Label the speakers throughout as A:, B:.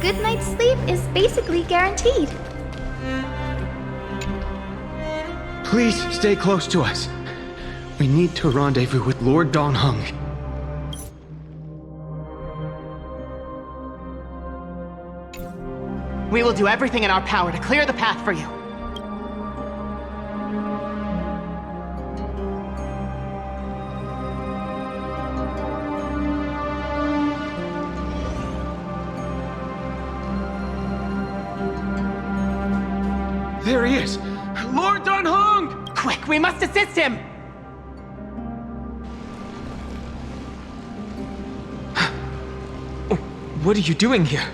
A: Good night's sleep is basically guaranteed.
B: Please stay close to us. We need to rendezvous with Lord Dong Hung.
C: We will do everything in our power to clear the path for you.
B: There he is! Lord Dong Hung!
C: Quick, we must assist him!
D: What are you doing here?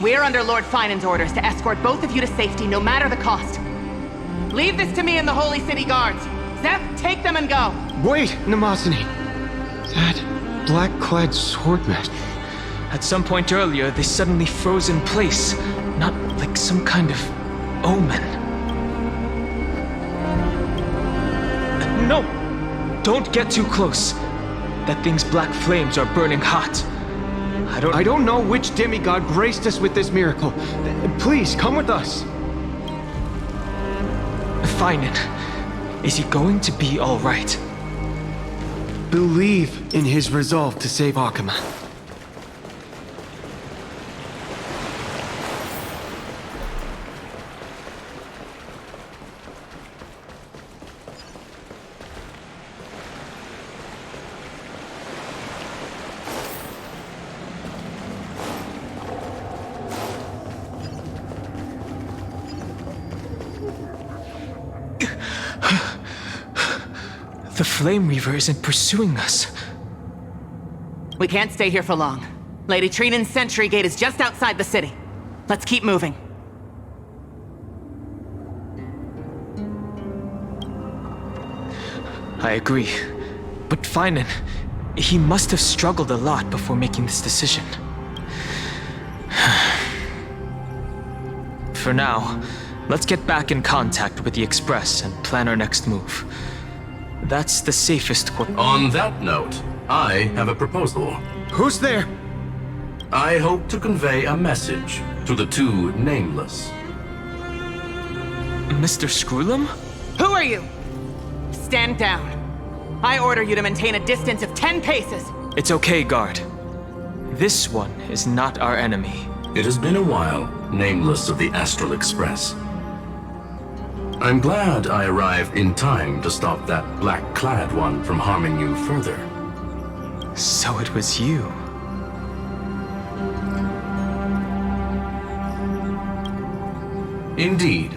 C: We are under Lord Fainon's orders to escort both of you to safety, no matter the cost. Leave this to me and the Holy City Guards. Zeph, take them and go.
B: Wait, Namasani. That black-clad swordman.
D: At some point earlier, they suddenly froze in place, not like some kind of omen. No! Don't get too close. That thing's black flames are burning hot. I don't know which demigod graced us with this miracle. Please, come with us. Fainon, is he going to be all right? Believe in his resolve to save Akuma. The Flame Reaver isn't pursuing us.
C: We can't stay here for long. Lady Trinan's sentry gate is just outside the city. Let's keep moving.
D: I agree. But Fainon, he must have struggled a lot before making this decision. For now, let's get back in contact with the Express and plan our next move. That's the safest course.
E: On that note, I have a proposal.
B: Who's there?
E: I hope to convey a message to the two nameless.
D: Mr. Screwlum?
C: Who are you? Stand down. I order you to maintain a distance of 10 paces.
D: It's okay, guard. This one is not our enemy.
E: It has been a while, nameless of the Astral Express. I'm glad I arrived in time to stop that black-clad one from harming you further.
D: So it was you.
E: Indeed.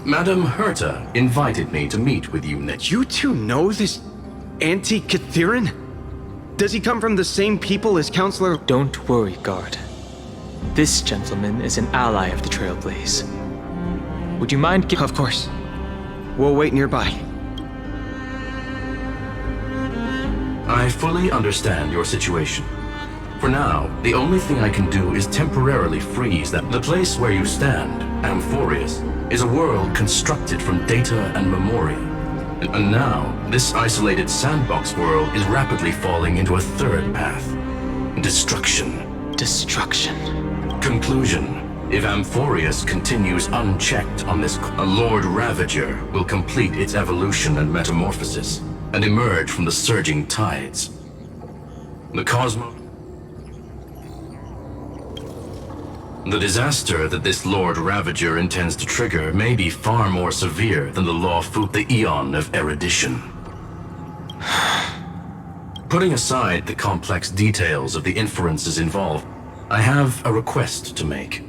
E: Madame Herta invited me to meet with you next.
B: You two know this anti-Catharin? Does he come from the same people as Counselor?
D: Don't worry, guard. This gentleman is an ally of the Trailblaze. Would you mind
B: Of course. We'll wait nearby.
E: I fully understand your situation. For now, the only thing I can do is temporarily freeze that. The place where you stand, Amphorius, is a world constructed from data and memoria. And now, this isolated sandbox world is rapidly falling into a third path. Destruction.
D: Destruction.
E: Conclusion. If Amphorius continues unchecked on this, a Lord Ravager will complete its evolution and metamorphosis, and emerge from the surging tides. The disaster that this Lord Ravager intends to trigger may be far more severe than the the Eon of Erudition. Putting aside the complex details of the inferences involved, I have a request to make.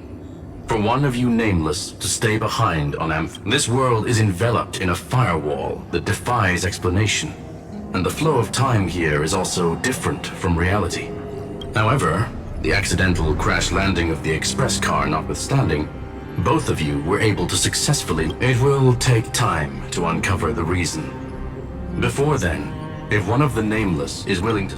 E: For one of you nameless to stay behind on This world is enveloped in a firewall that defies explanation, and the flow of time here is also different from reality. However, the accidental crash landing of the express car notwithstanding, both of you were able to successfully. It will take time to uncover the reason. Before then, if one of the nameless is willing to...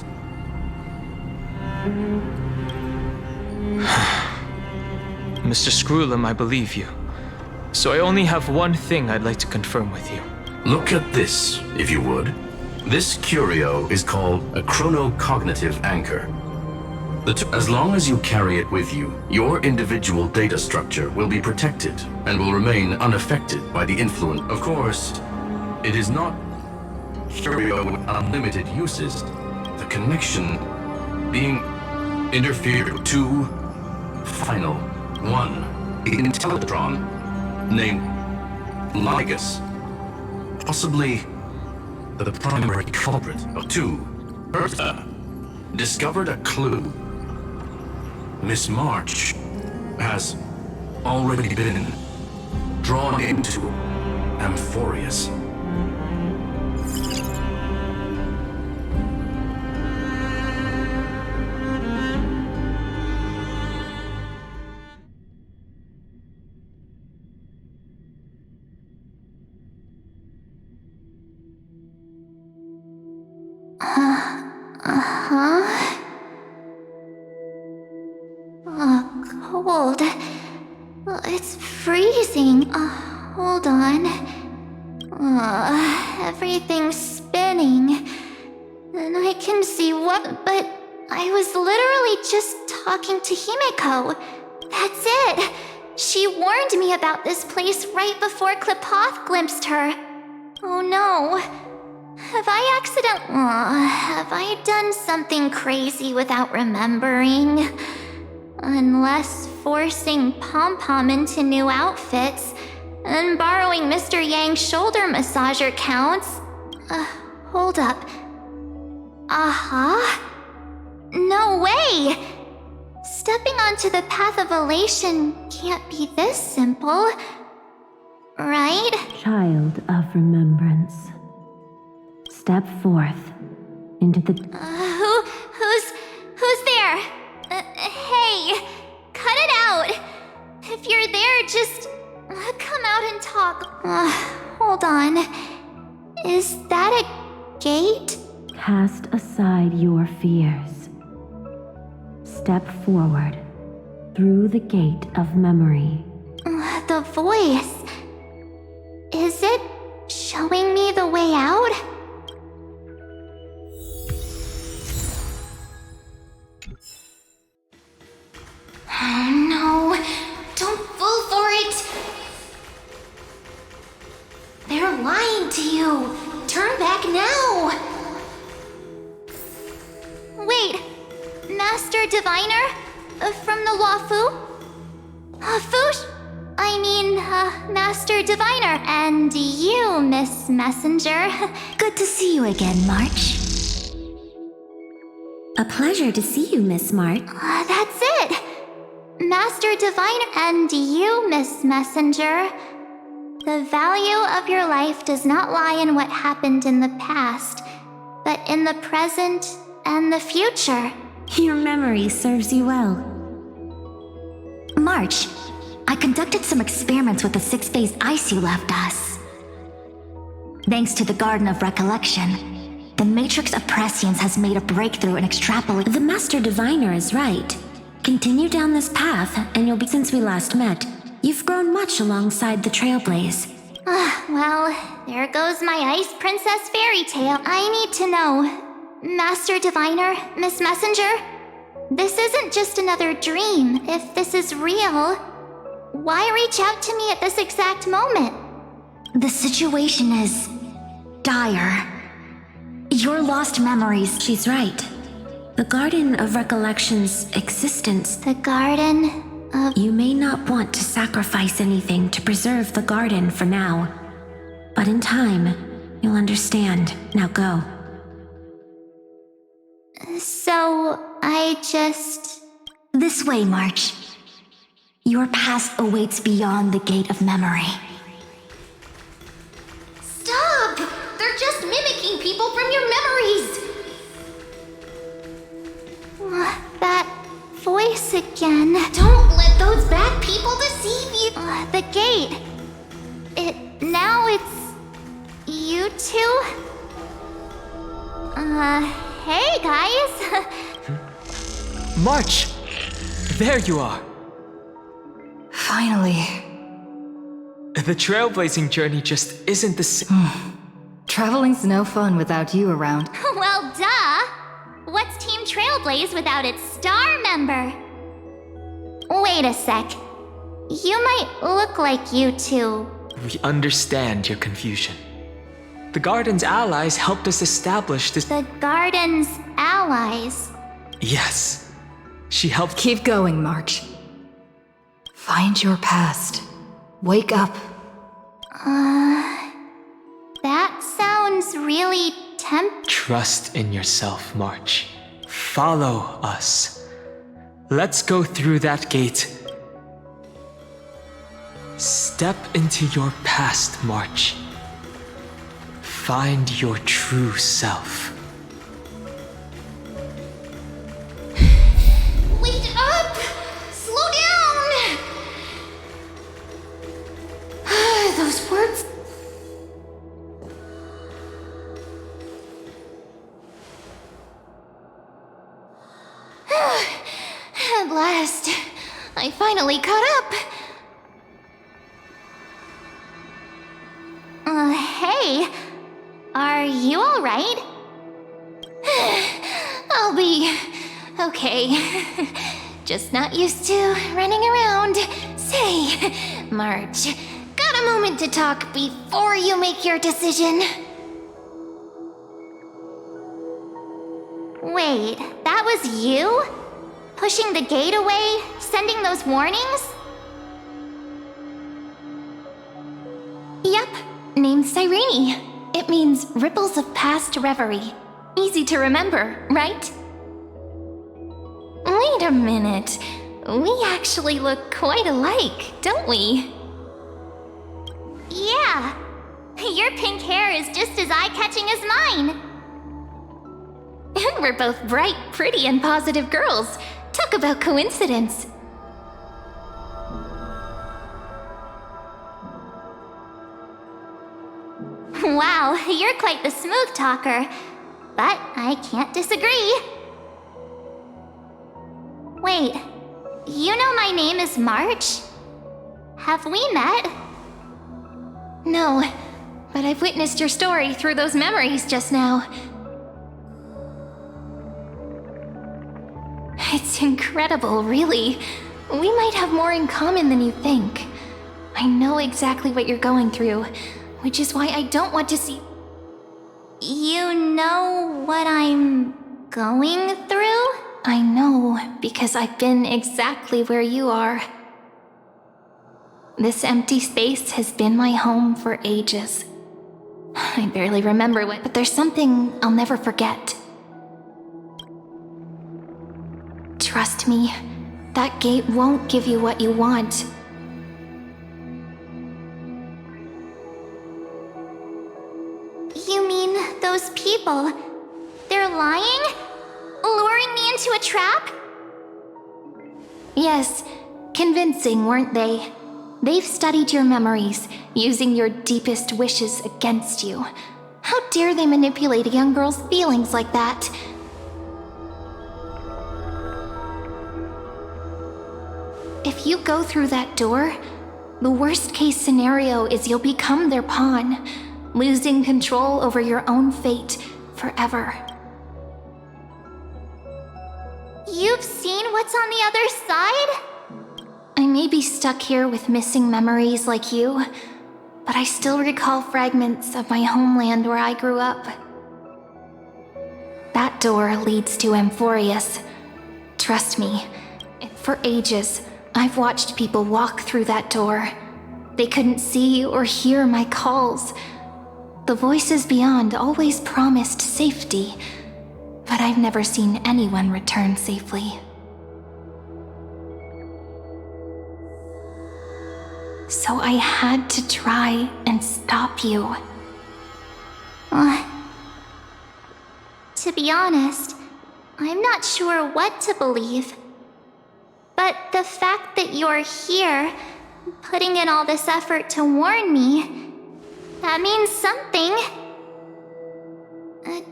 D: Mr. Screwlum, I believe you. So I only have one thing I'd like to confirm with you.
E: Look at this, if you would. This curio is called a chronocognitive anchor. As long as you carry it with you, your individual data structure will be protected and will remain unaffected by the influence. Of course, it is not with unlimited uses. The connection being interfered with. Two final one Intellatron named Ligus, possibly the primary culprit of two. Bertha discovered a clue. Miss March has already been drawn into Amphorius.
A: Cold. It's freezing. Hold on. Everything's spinning. And I can see what, but I was literally just talking to Himeko. That's it. She warned me about this place right before Klipoth glimpsed her. Oh no. Have I done something crazy without remembering? Unless forcing Pom-Pom into new outfits and borrowing Mr. Yang's shoulder massager counts. Hold up. No way! Stepping onto the path of elation can't be this simple. Right?
F: Child of remembrance. Step forth into the...
A: Who's there? Hey, cut it out. If you're there, just come out and talk. Hold on. Is that a gate?
F: Cast aside your fears. Step forward through the gate of memory.
A: The voice. Is it showing me the way out? Oh no, don't fall for it! They're lying to you! Turn back now! Wait, Master Diviner? From the Luofu? Master Diviner. And you, Miss Messenger.
G: Good to see you again, March. A pleasure to see you, Miss March.
A: That's it! Master Diviner and you, Miss Messenger. The value of your life does not lie in what happened in the past, but in the present and the future.
G: Your memory serves you well. March, I conducted some experiments with the 6-phase ice you left us. Thanks to the Garden of Recollection, the Matrix of Prescience has made a breakthrough in extrapolating.
F: The Master Diviner is right. Continue down this path, and you'll be. Since we last met, you've grown much alongside the Trailblaze.
A: Well, there goes my Ice Princess fairy tale. I need to know, Master Diviner, Miss Messenger, this isn't just another dream. If this is real, why reach out to me at this exact moment?
G: The situation is dire. Your lost memories.
F: She's right. The Garden of Recollection's existence.
A: The Garden of...
F: You may not want to sacrifice anything to preserve the garden for now. But in time, you'll understand. Now go.
A: So, I just...
G: This way, March. Your past awaits beyond the gate of memory.
A: Stop! They're just mimicking people from your memories! That voice again. Don't let those bad people deceive you! The gate. Now it's... you two? Hey guys!
D: March! There you are!
C: Finally.
D: The trailblazing journey just isn't the same.
C: Traveling's no fun without you around.
A: Well, duh! What's Team Trailblaze without its star member. Wait a sec. You might look like you two.
D: We understand your confusion. The Garden's allies helped us establish this.
A: The Garden's allies.
D: Yes. She helped.
H: Keep going, March. Find your past. Wake up.
A: That sounds really
D: Trust in yourself, March. Follow us. Let's go through that gate. Step into your past, March. Find your true self.
A: Wait up! Slow down! Those words. At last, I finally caught up. Hey, are you alright? I'll be okay. Just not used to running around. Say, March, got a moment to talk before you make your decision? Wait, that was you? Pushing the gate away? Sending those warnings?
G: Yep, named Cyrene. It means ripples of past reverie. Easy to remember, right?
A: Wait a minute. We actually look quite alike, don't we? Yeah. Your pink hair is just as eye-catching as mine.
G: And we're both bright, pretty, and positive girls. Talk about coincidence.
A: Wow, you're quite the smooth talker. But I can't disagree. Wait, you know my name is March? Have we met?
G: No, but I've witnessed your story through those memories just now. It's incredible, really. We might have more in common than you think. I know exactly what you're going through, which is why I don't want to see.
A: You know what I'm going through?
G: I know, because I've been exactly where you are. This empty space has been my home for ages. I barely remember what, but there's something I'll never forget. Trust me, that gate won't give you what you want.
A: You mean those people? They're lying? Luring me into a trap?
G: Yes, convincing, weren't they? They've studied your memories, using your deepest wishes against you. How dare they manipulate a young girl's feelings like that? If you go through that door, the worst-case scenario is you'll become their pawn, losing control over your own fate forever.
A: You've seen what's on the other side?
G: I may be stuck here with missing memories like you, but I still recall fragments of my homeland where I grew up. That door leads to Amphorius. Trust me, for ages, I've watched people walk through that door. They couldn't see or hear my calls. The voices beyond always promised safety, but I've never seen anyone return safely. So I had to try and stop you.
A: To be honest, I'm not sure what to believe. But the fact that you're here, putting in all this effort to warn me, that means something.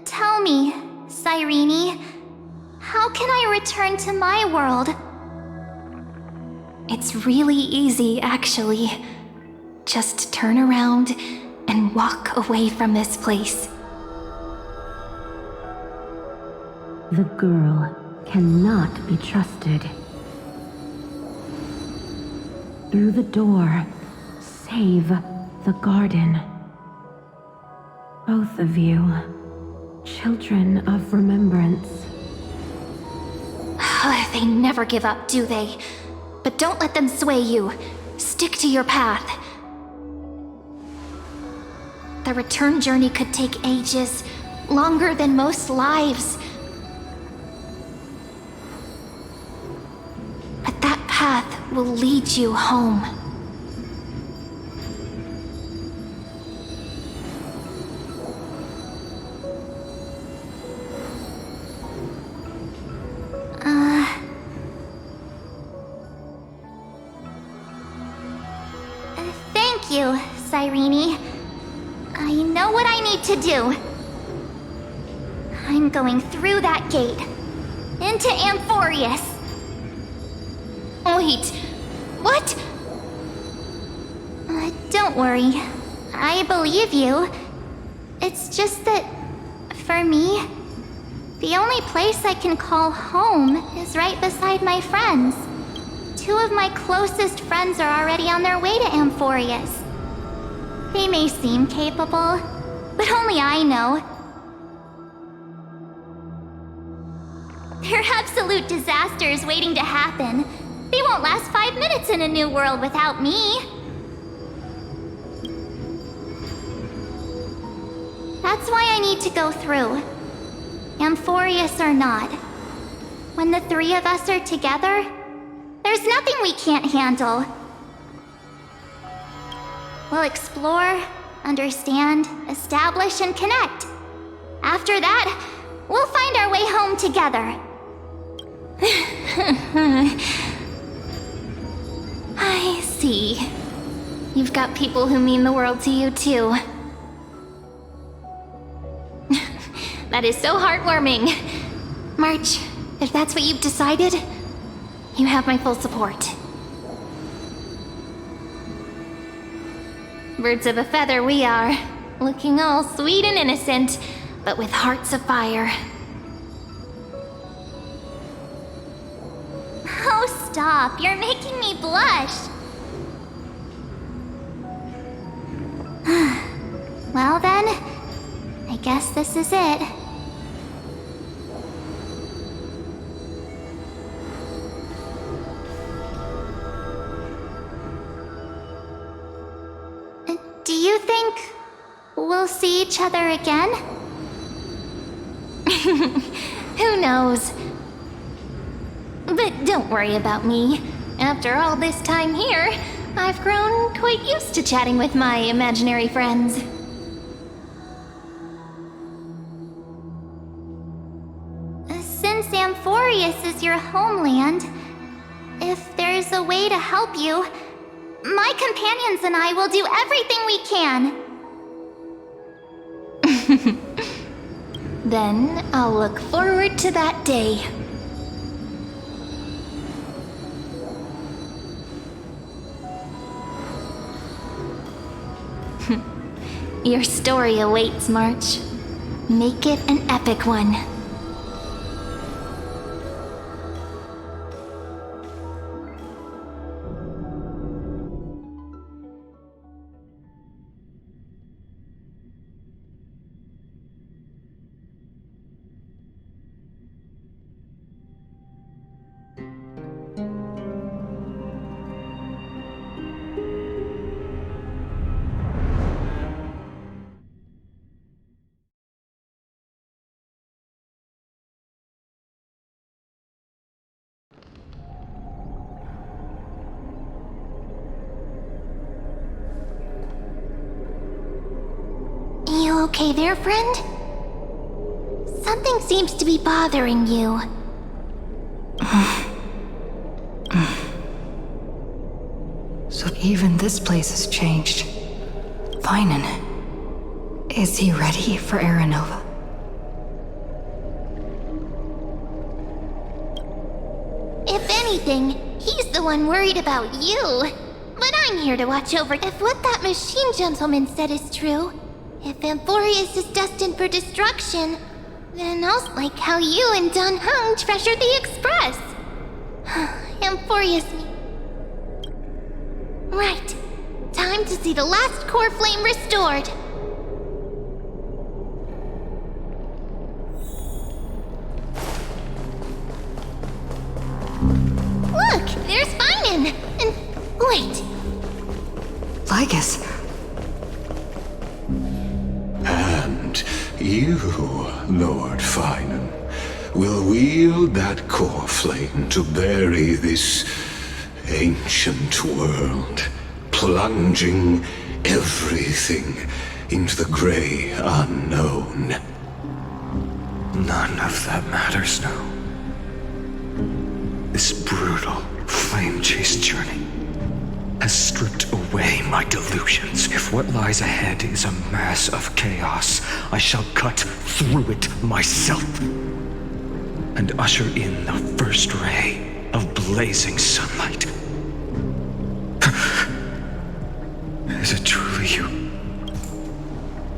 A: Tell me, Cyrene, how can I return to my world?
G: It's really easy, actually. Just turn around and walk away from this place.
F: The girl cannot be trusted. Through the door, save the garden. Both of you, children of remembrance.
A: They never give up, do they? But don't let them sway you. Stick to your path. The return journey could take ages, longer than most lives. But that path will lead you home. Thank you, Cyrene. I know what I need to do. I'm going through that gate. Into Amphorius. Wait, what? Don't worry. I believe you. It's just that, for me, the only place I can call home is right beside my friends. 2 of my closest friends are already on their way to Amphorius. They may seem capable, but only I know. They're absolute disasters waiting to happen. They won't last 5 minutes in a new world without me. That's why I need to go through. Amphorius or not. When the 3 of us are together, there's nothing we can't handle. We'll explore, understand, establish, and connect. After that, we'll find our way home together. I see. You've got people who mean the world to you, too. That is so heartwarming. March, if that's what you've decided, you have my full support. Birds of a feather we are, looking all sweet and innocent, but with hearts of fire. Oh, stop. You're making me blush. Well then, I guess this is it. Do you think we'll see each other again? Who knows? But don't worry about me. After all this time here, I've grown quite used to chatting with my imaginary friends. Since Amphorius is your homeland, if there's a way to help you, my companions and I will do everything we can. Then I'll look forward to that day. Your story awaits, March. Make it an epic one. You okay there, friend? Something seems to be bothering you.
H: So even this place has changed. Phainon. Is he ready for Aranova?
A: If anything, he's the one worried about you. But I'm here to watch over if what that machine gentleman said is true. If Amphorius is destined for destruction, then I'll like how you and Dun Hung treasure the express. Furious me. Right. Time to see the last core flame restored. Look, there's Fainon. And wait.
H: Lygus.
I: And you, Lord Fainon, will wield that core flame to bury this ancient world, plunging everything into the grey unknown.
J: None of that matters now. This brutal, flame-chased journey has stripped away my delusions. If what lies ahead is a mass of chaos, I shall cut through it myself and usher in the first ray of blazing sunlight. Is it truly you?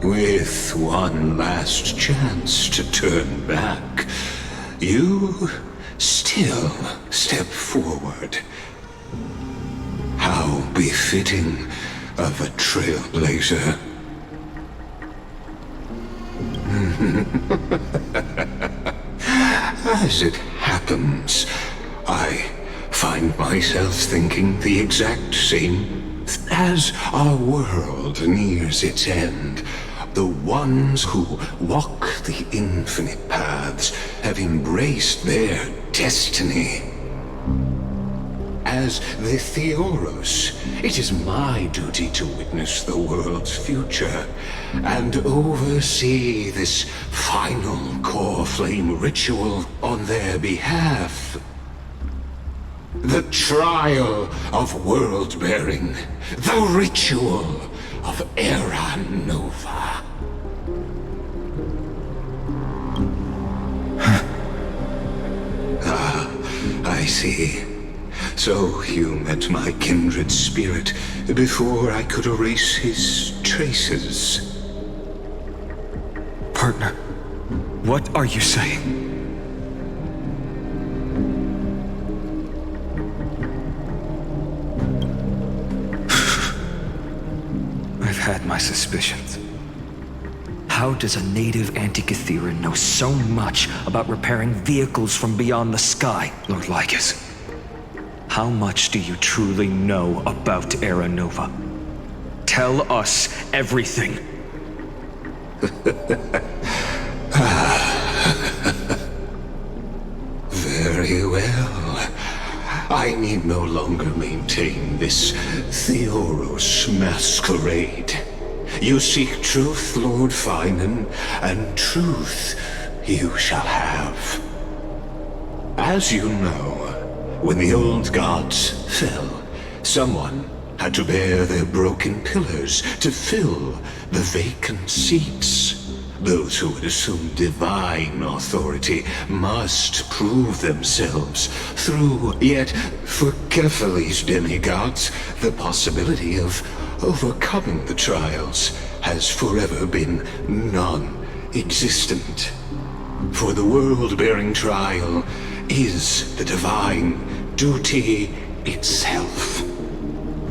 I: With one last chance to turn back, you still step forward. How befitting of a trailblazer. As it happens, I find myself thinking the exact same. As our world nears its end, the ones who walk the infinite paths have embraced their destiny. As the Theoros, it is my duty to witness the world's future and oversee this final core flame ritual on their behalf. The trial of world-bearing, the ritual of Era Nova. I see. So you met my kindred spirit before I could erase his traces.
J: Partner, what are you saying? I've had my suspicions. How does a native Antikytheran know so much about repairing vehicles from beyond the sky, Lord Lygus? How much do you truly know about Era Nova? Tell us everything.
I: Very well. I need no longer maintain this Theoros masquerade. You seek truth, Lord Fainon, and truth you shall have. As you know, when the old gods fell, someone had to bear their broken pillars to fill the vacant seats. Those who would assume divine authority must prove themselves through, yet for Kephales's demigods, the possibility of overcoming the trials has forever been non-existent. For the world-bearing trial is the divine duty itself.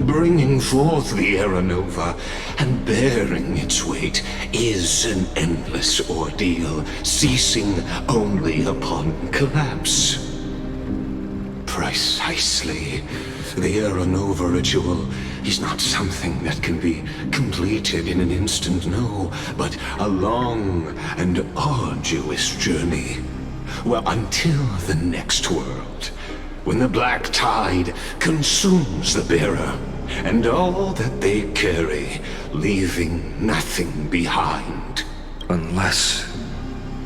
I: Bringing forth the Era Nova and bearing its weight is an endless ordeal, ceasing only upon collapse. Precisely. The Era Nova ritual is not something that can be completed in an instant, no, but a long and arduous journey. Well, until the next world, when the black tide consumes the bearer and all that they carry, leaving nothing behind.
J: Unless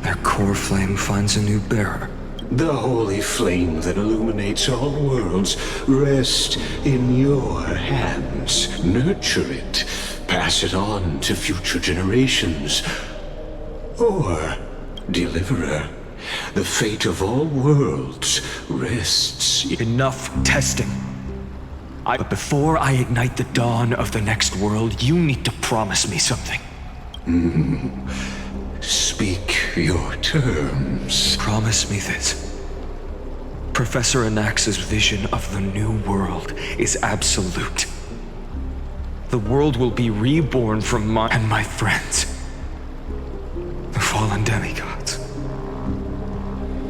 J: their core flame finds a new bearer.
I: The holy flame that illuminates all worlds rests in your hands. Nurture it, pass it on to future generations. Or, Deliverer, the fate of all worlds rests...
J: Enough testing. But before I ignite the dawn of the next world, you need to promise me something.
I: Speak your terms.
J: Promise me this. Professor Anax's vision of the new world is absolute. The world will be reborn from my and my friends, the fallen demigods.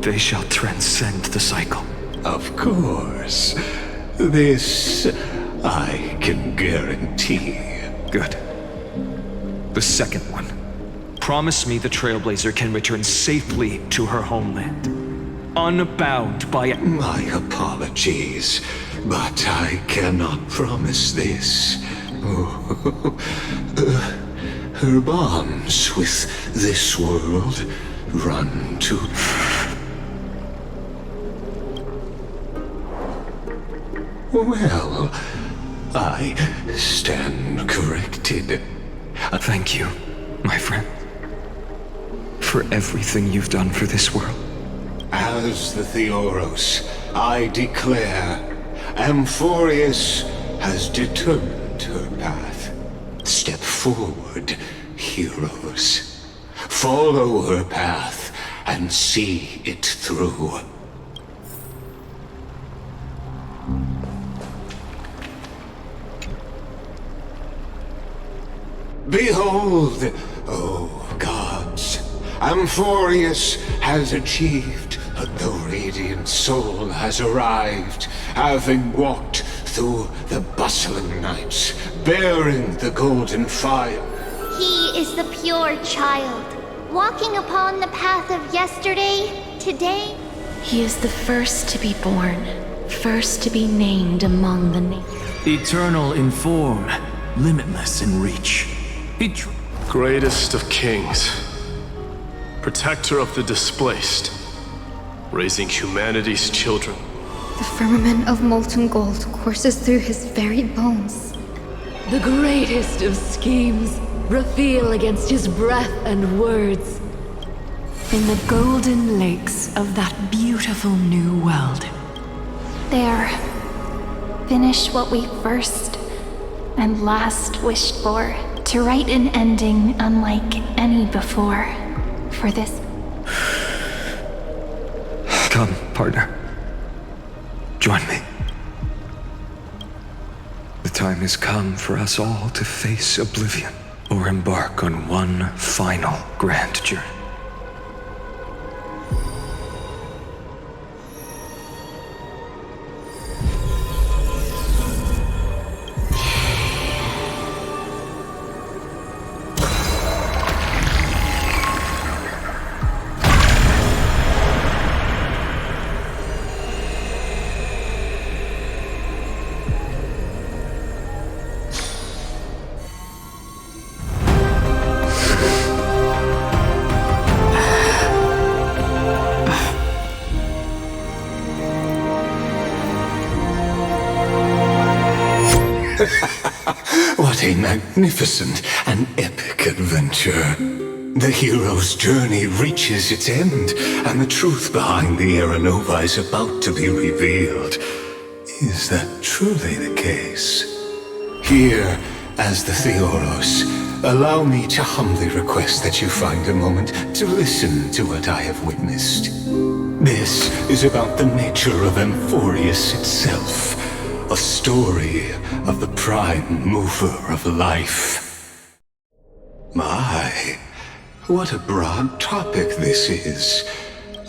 J: They shall transcend the cycle.
I: Of course. This I can guarantee.
J: Good. The second one. Promise me the Trailblazer can return safely to her homeland, unbound by...
I: My apologies, but I cannot promise this. Her bonds with this world run to... Well, I stand corrected.
J: Thank you, my friend, for everything you've done for this world.
I: As the Theoros, I declare, Amphorius has determined her path. Step forward, heroes. Follow her path and see it through. Behold, oh gods, Amphorius has achieved, the radiant soul has arrived, having walked through the bustling nights, bearing the golden fire.
A: He is the pure child, walking upon the path of yesterday, today.
K: He is the first to be born, first to be named among the nations.
L: Eternal in form, limitless in reach.
M: Greatest of kings, protector of the displaced, raising humanity's children.
N: The firmament of molten gold courses through his very bones.
K: The greatest of schemes reveal against his breath and words. In the golden lakes of that beautiful new world.
A: There. Finish what we first and last wished for. To write an ending unlike any before. For this.
J: Come, partner. Join me. The time has come for us all to face oblivion, or embark on one final grand journey.
I: What a magnificent and epic adventure. The hero's journey reaches its end, and the truth behind the Aeronova is about to be revealed. Is that truly the case? Here, as the Theoros, allow me to humbly request that you find a moment to listen to what I have witnessed. This is about the nature of Amphorius itself. A story of the prime mover of life. My, what a broad topic this is.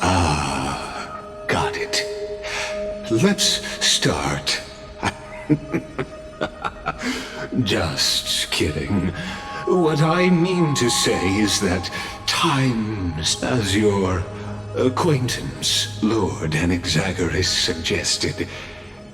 I: Ah, got it. Let's start. Just kidding. What I mean to say is that times, as your acquaintance, Lord Anaxagoras, suggested,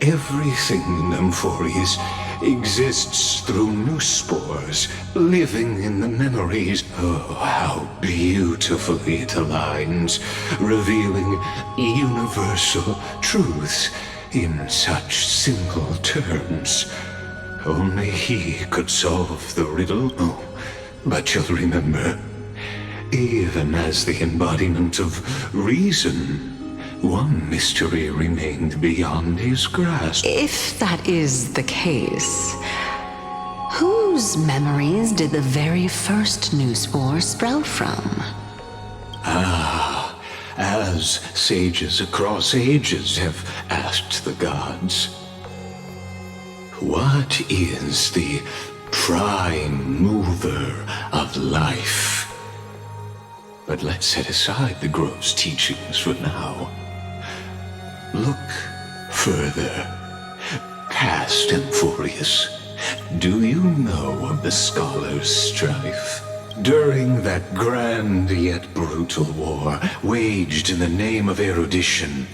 I: everything in Amphorius exists through new spores, living in the memories. Oh, how beautifully it aligns, revealing universal truths in such simple terms. Only he could solve the riddle. Oh, but you'll remember, even as the embodiment of reason, one mystery remained beyond his grasp.
O: If that is the case, whose memories did the very first new spore sprout from?
I: Ah, as as sages across ages have asked the gods. What is the prime mover of life? But let's set aside the gross teachings for now. Look further, past Amphorius. Do you know of the scholars' strife? During that grand yet brutal war, waged in the name of erudition,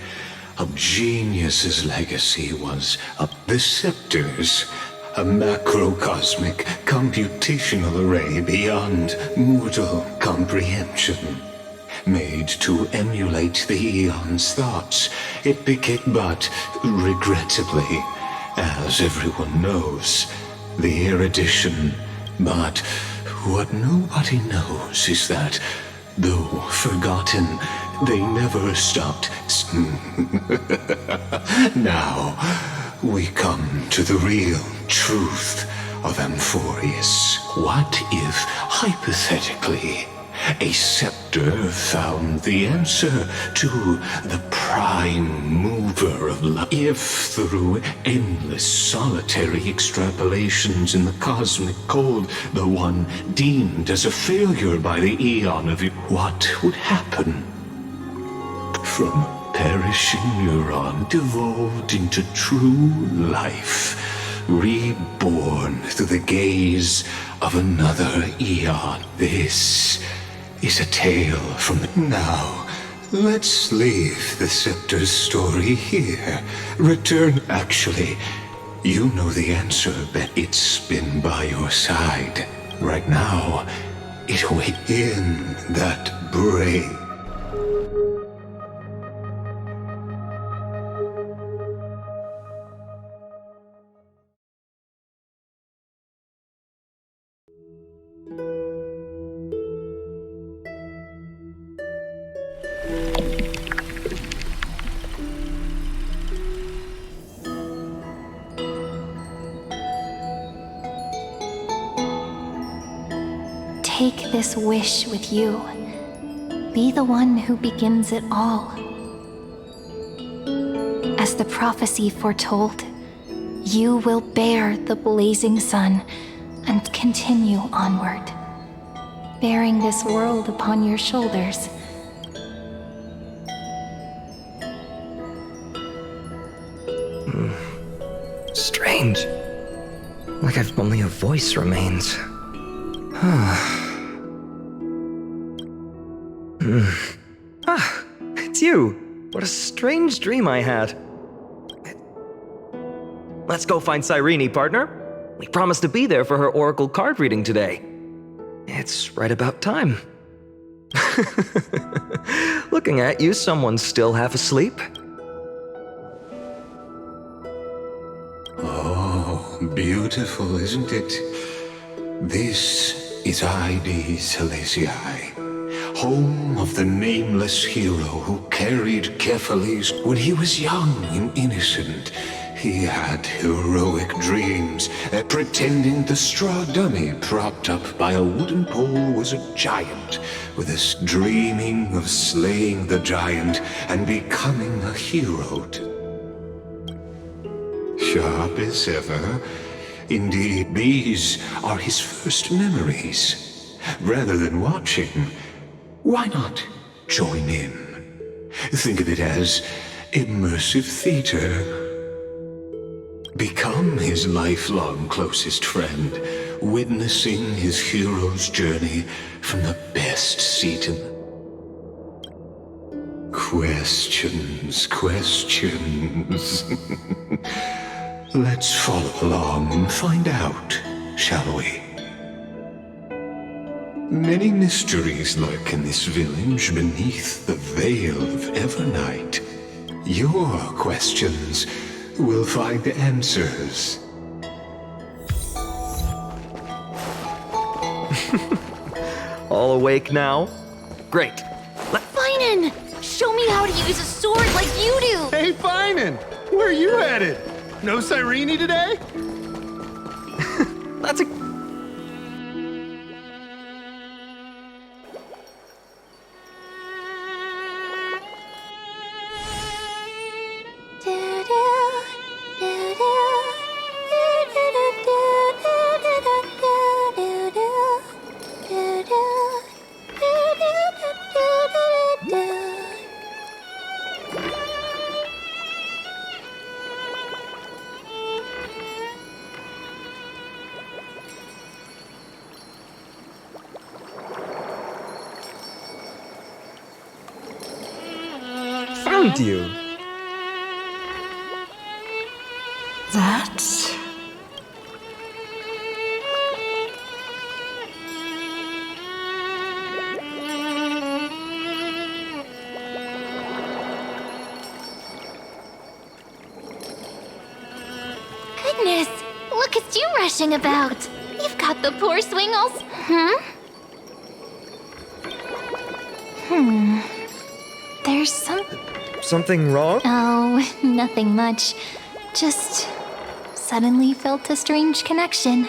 I: of genius's legacy was of the scepters, a macrocosmic computational array beyond mortal comprehension. Made to emulate the Eon's thoughts, it became but, regrettably, as everyone knows, the erudition. But what nobody knows is that, though forgotten, they never stopped. Now, we come to the real truth of Amphorius. What if, hypothetically, a scepter found the answer to the prime mover of life? If through endless solitary extrapolations in the cosmic code, the one deemed as a failure by the Eon of it, what would happen? From a perishing neuron devolved into true life, reborn through the gaze of another Eon. This is a tale from the... Now, let's leave the Scepter's story here. Return... Actually, you know the answer, but it's been by your side. Right now, it waits in that brain.
A: Take this wish with you. Be the one who begins it all. As the prophecy foretold, you will bear the blazing sun and continue onward, bearing this world upon your shoulders.
J: Strange. Like I've only a voice remains. It's you! What a strange dream I had. Let's go find Cyrene, partner. We promised to be there for her oracle card reading today. It's right about time. Looking at you, someone's still half asleep.
I: Oh, beautiful, isn't it? This is Ide Silesiae, home of the nameless hero who carried Cephalus when he was young and innocent. He had heroic dreams, pretending the straw dummy propped up by a wooden pole was a giant, with us dreaming of slaying the giant and becoming a hero. Sharp as ever. Indeed, these are his first memories. Rather than watching, why not join in? Think of it as immersive theater. Become his lifelong closest friend, witnessing his hero's journey from the best seat in... Questions. Let's follow along and find out, shall we? Many mysteries lurk in this village beneath the veil of Evernight. Your questions will find answers.
J: All awake now? Great.
P: Fainon! Show me how to use a sword like you do!
B: Hey, Fainon! Where are you headed? No Cyrene today?
J: That's a... found you.
H: That...
A: Goodness, look at you rushing about. You've got the poor swing all... There's
J: Something wrong?
A: Oh, nothing much. Just suddenly felt a strange connection.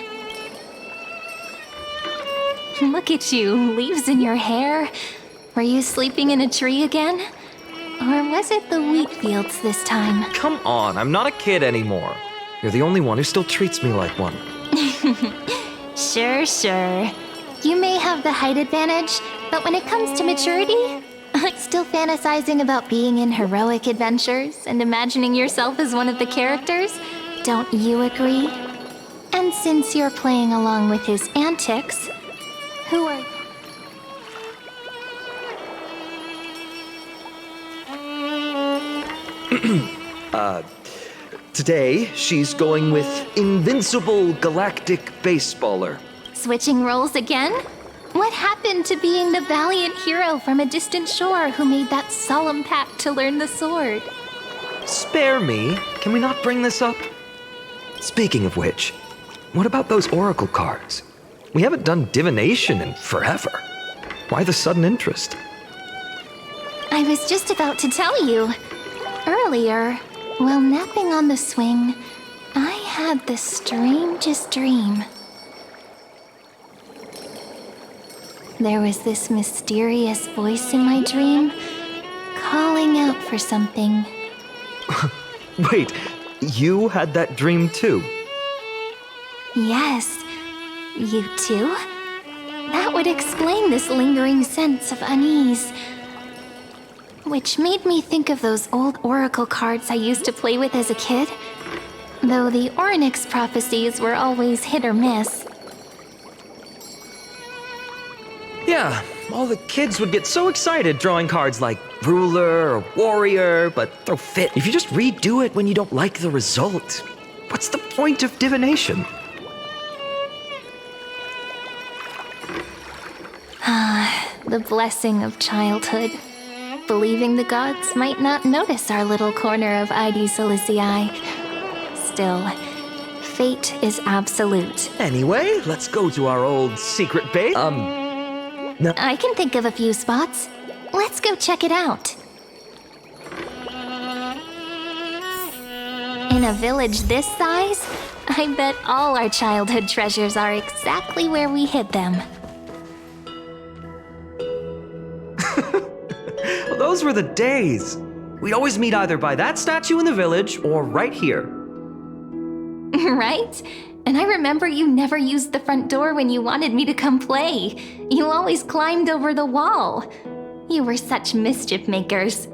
A: Look at you, leaves in your hair. Were you sleeping in a tree again? Or was it the wheat fields this time?
J: Come on, I'm not a kid anymore. You're the only one who still treats me like one.
A: Sure. You may have the height advantage, but when it comes to maturity, I'm still fantasizing about being in heroic adventures and imagining yourself as one of the characters. Don't you agree? And since you're playing along with his antics, who are...
J: Today, she's going with Invincible Galactic Baseballer.
A: Switching roles again? What happened to being the valiant hero from a distant shore who made that solemn pact to learn the sword?
J: Spare me. Can we not bring this up? Speaking of which, what about those oracle cards? We haven't done divination in forever. Why the sudden interest?
A: I was just about to tell you. Earlier, while napping on the swing, I had the strangest dream. There was this mysterious voice in my dream, calling out for something.
J: Wait, you had that dream too?
A: Yes, you too? That would explain this lingering sense of unease. Which made me think of those old oracle cards I used to play with as a kid. Though the Ornyx prophecies were always hit or miss.
J: Yeah, all the kids would get so excited drawing cards like ruler or warrior, but throw fit. If you just redo it when you don't like the result, what's the point of divination?
A: The blessing of childhood. Believing the gods might not notice our little corner of ID Silicii. Still, fate is absolute.
J: Anyway, let's go to our old secret base. No.
A: I can think of a few spots. Let's go check it out. In a village this size, I bet all our childhood treasures are exactly where we hid them.
J: Well, those were the days. We'd always meet either by that statue in the village or right here.
A: Right? And I remember you never used the front door when you wanted me to come play. You always climbed over the wall. You were such mischief makers.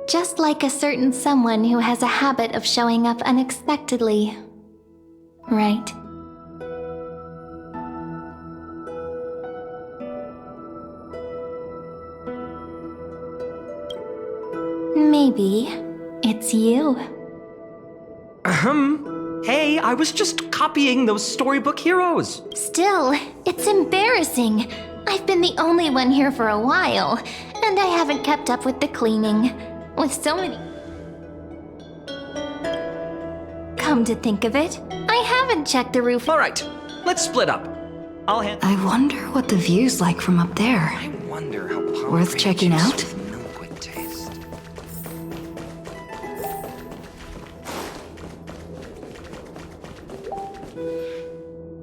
A: Just like a certain someone who has a habit of showing up unexpectedly. Right? Maybe it's you.
J: Hey, I was just copying those storybook heroes.
A: Still, it's embarrassing. I've been the only one here for a while, and I haven't kept up with the cleaning. With so many... Come to think of it, I haven't checked the roof.
J: All right, let's split up.
H: I wonder what the view's like from up there.
J: I wonder how
H: worth checking out?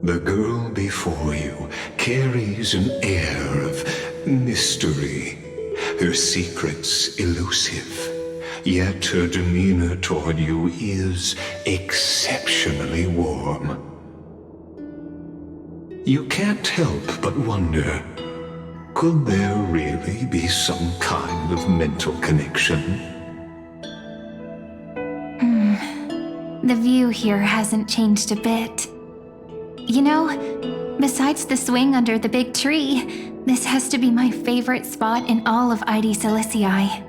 I: The girl before you carries an air of mystery, her secrets elusive, yet her demeanor toward you is exceptionally warm. You can't help but wonder, could there really be some kind of mental connection?
A: The view here hasn't changed a bit. You know, besides the swing under the big tree, this has to be my favorite spot in all of ID Silicii.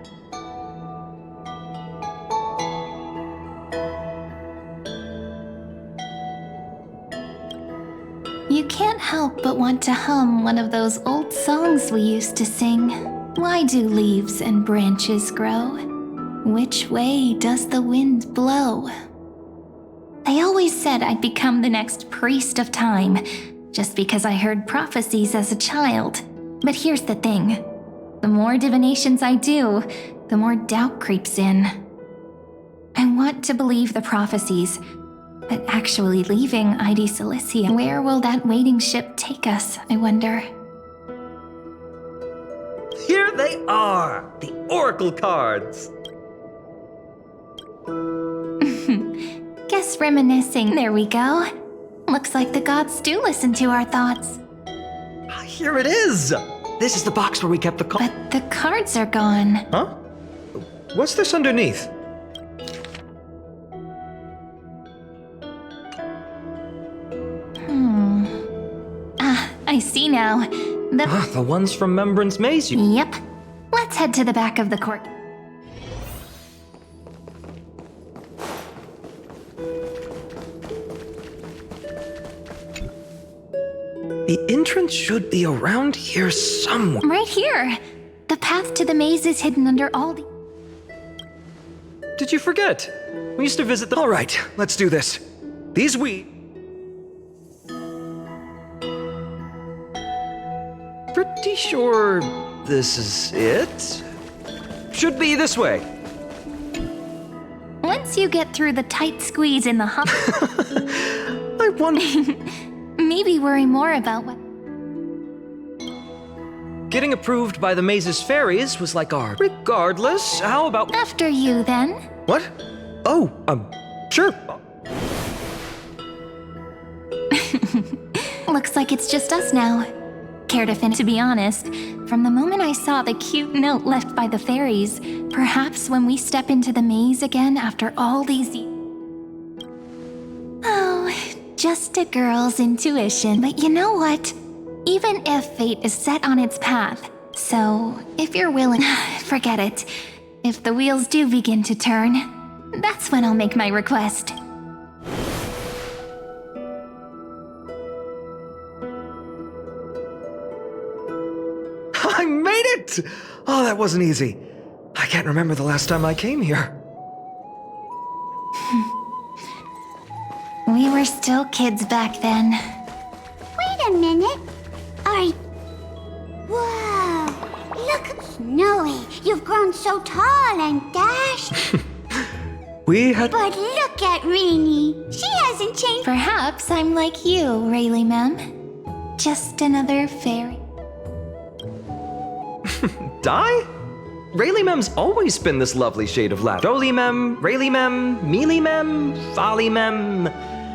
A: You can't help but want to hum one of those old songs we used to sing. Why do leaves and branches grow? Which way does the wind blow? They always said I'd become the next priest of time, just because I heard prophecies as a child. But here's the thing. The more divinations I do, the more doubt creeps in. I want to believe the prophecies, but actually leaving ID Cilicia, where will that waiting ship take us, I wonder?
J: Here they are! The Oracle cards!
A: Guess reminiscing. There we go. Looks like the gods do listen to our thoughts.
J: Here it is! This is the box where we kept the cards.
A: But the cards are gone.
J: Huh? What's this underneath?
A: I see now.
J: The ones from Remembrance Maze.
A: Yep. Let's head to the back of the court.
J: The entrance should be around here somewhere.
A: Right here. The path to the maze is hidden under all the...
J: Did you forget? We used to visit the... All right, let's do this. These Pretty sure this is it. Should be this way.
A: Once you get through the tight squeeze in the hub...
J: I wonder...
A: Maybe worry more about what...
J: Getting approved by the maze's fairies was like our... Regardless, how about...
A: After you, then.
J: What? Oh, sure.
A: Looks like it's just us now. Care to finish? To be honest, from the moment I saw the cute note left by the fairies, perhaps when we step into the maze again after all these years... Oh, just a girl's intuition. But you know what? Even if fate is set on its path, so if you're willing... Forget it. If the wheels do begin to turn, that's when I'll make my request.
J: I made it! Oh, that wasn't easy. I can't remember the last time I came here.
A: We were still kids back then.
Q: Wait a minute. Whoa! Look, Snowy, you've grown so tall and dashed.
J: We had...
Q: But look at Rini. She hasn't changed.
A: Perhaps I'm like you, Rayleigh Mem. Just another fairy.
J: Die? Rayleigh Mem's always been this lovely shade of laughter. Jolie Mem, Rayleigh Mem, Mealy Mem, Folly Mem.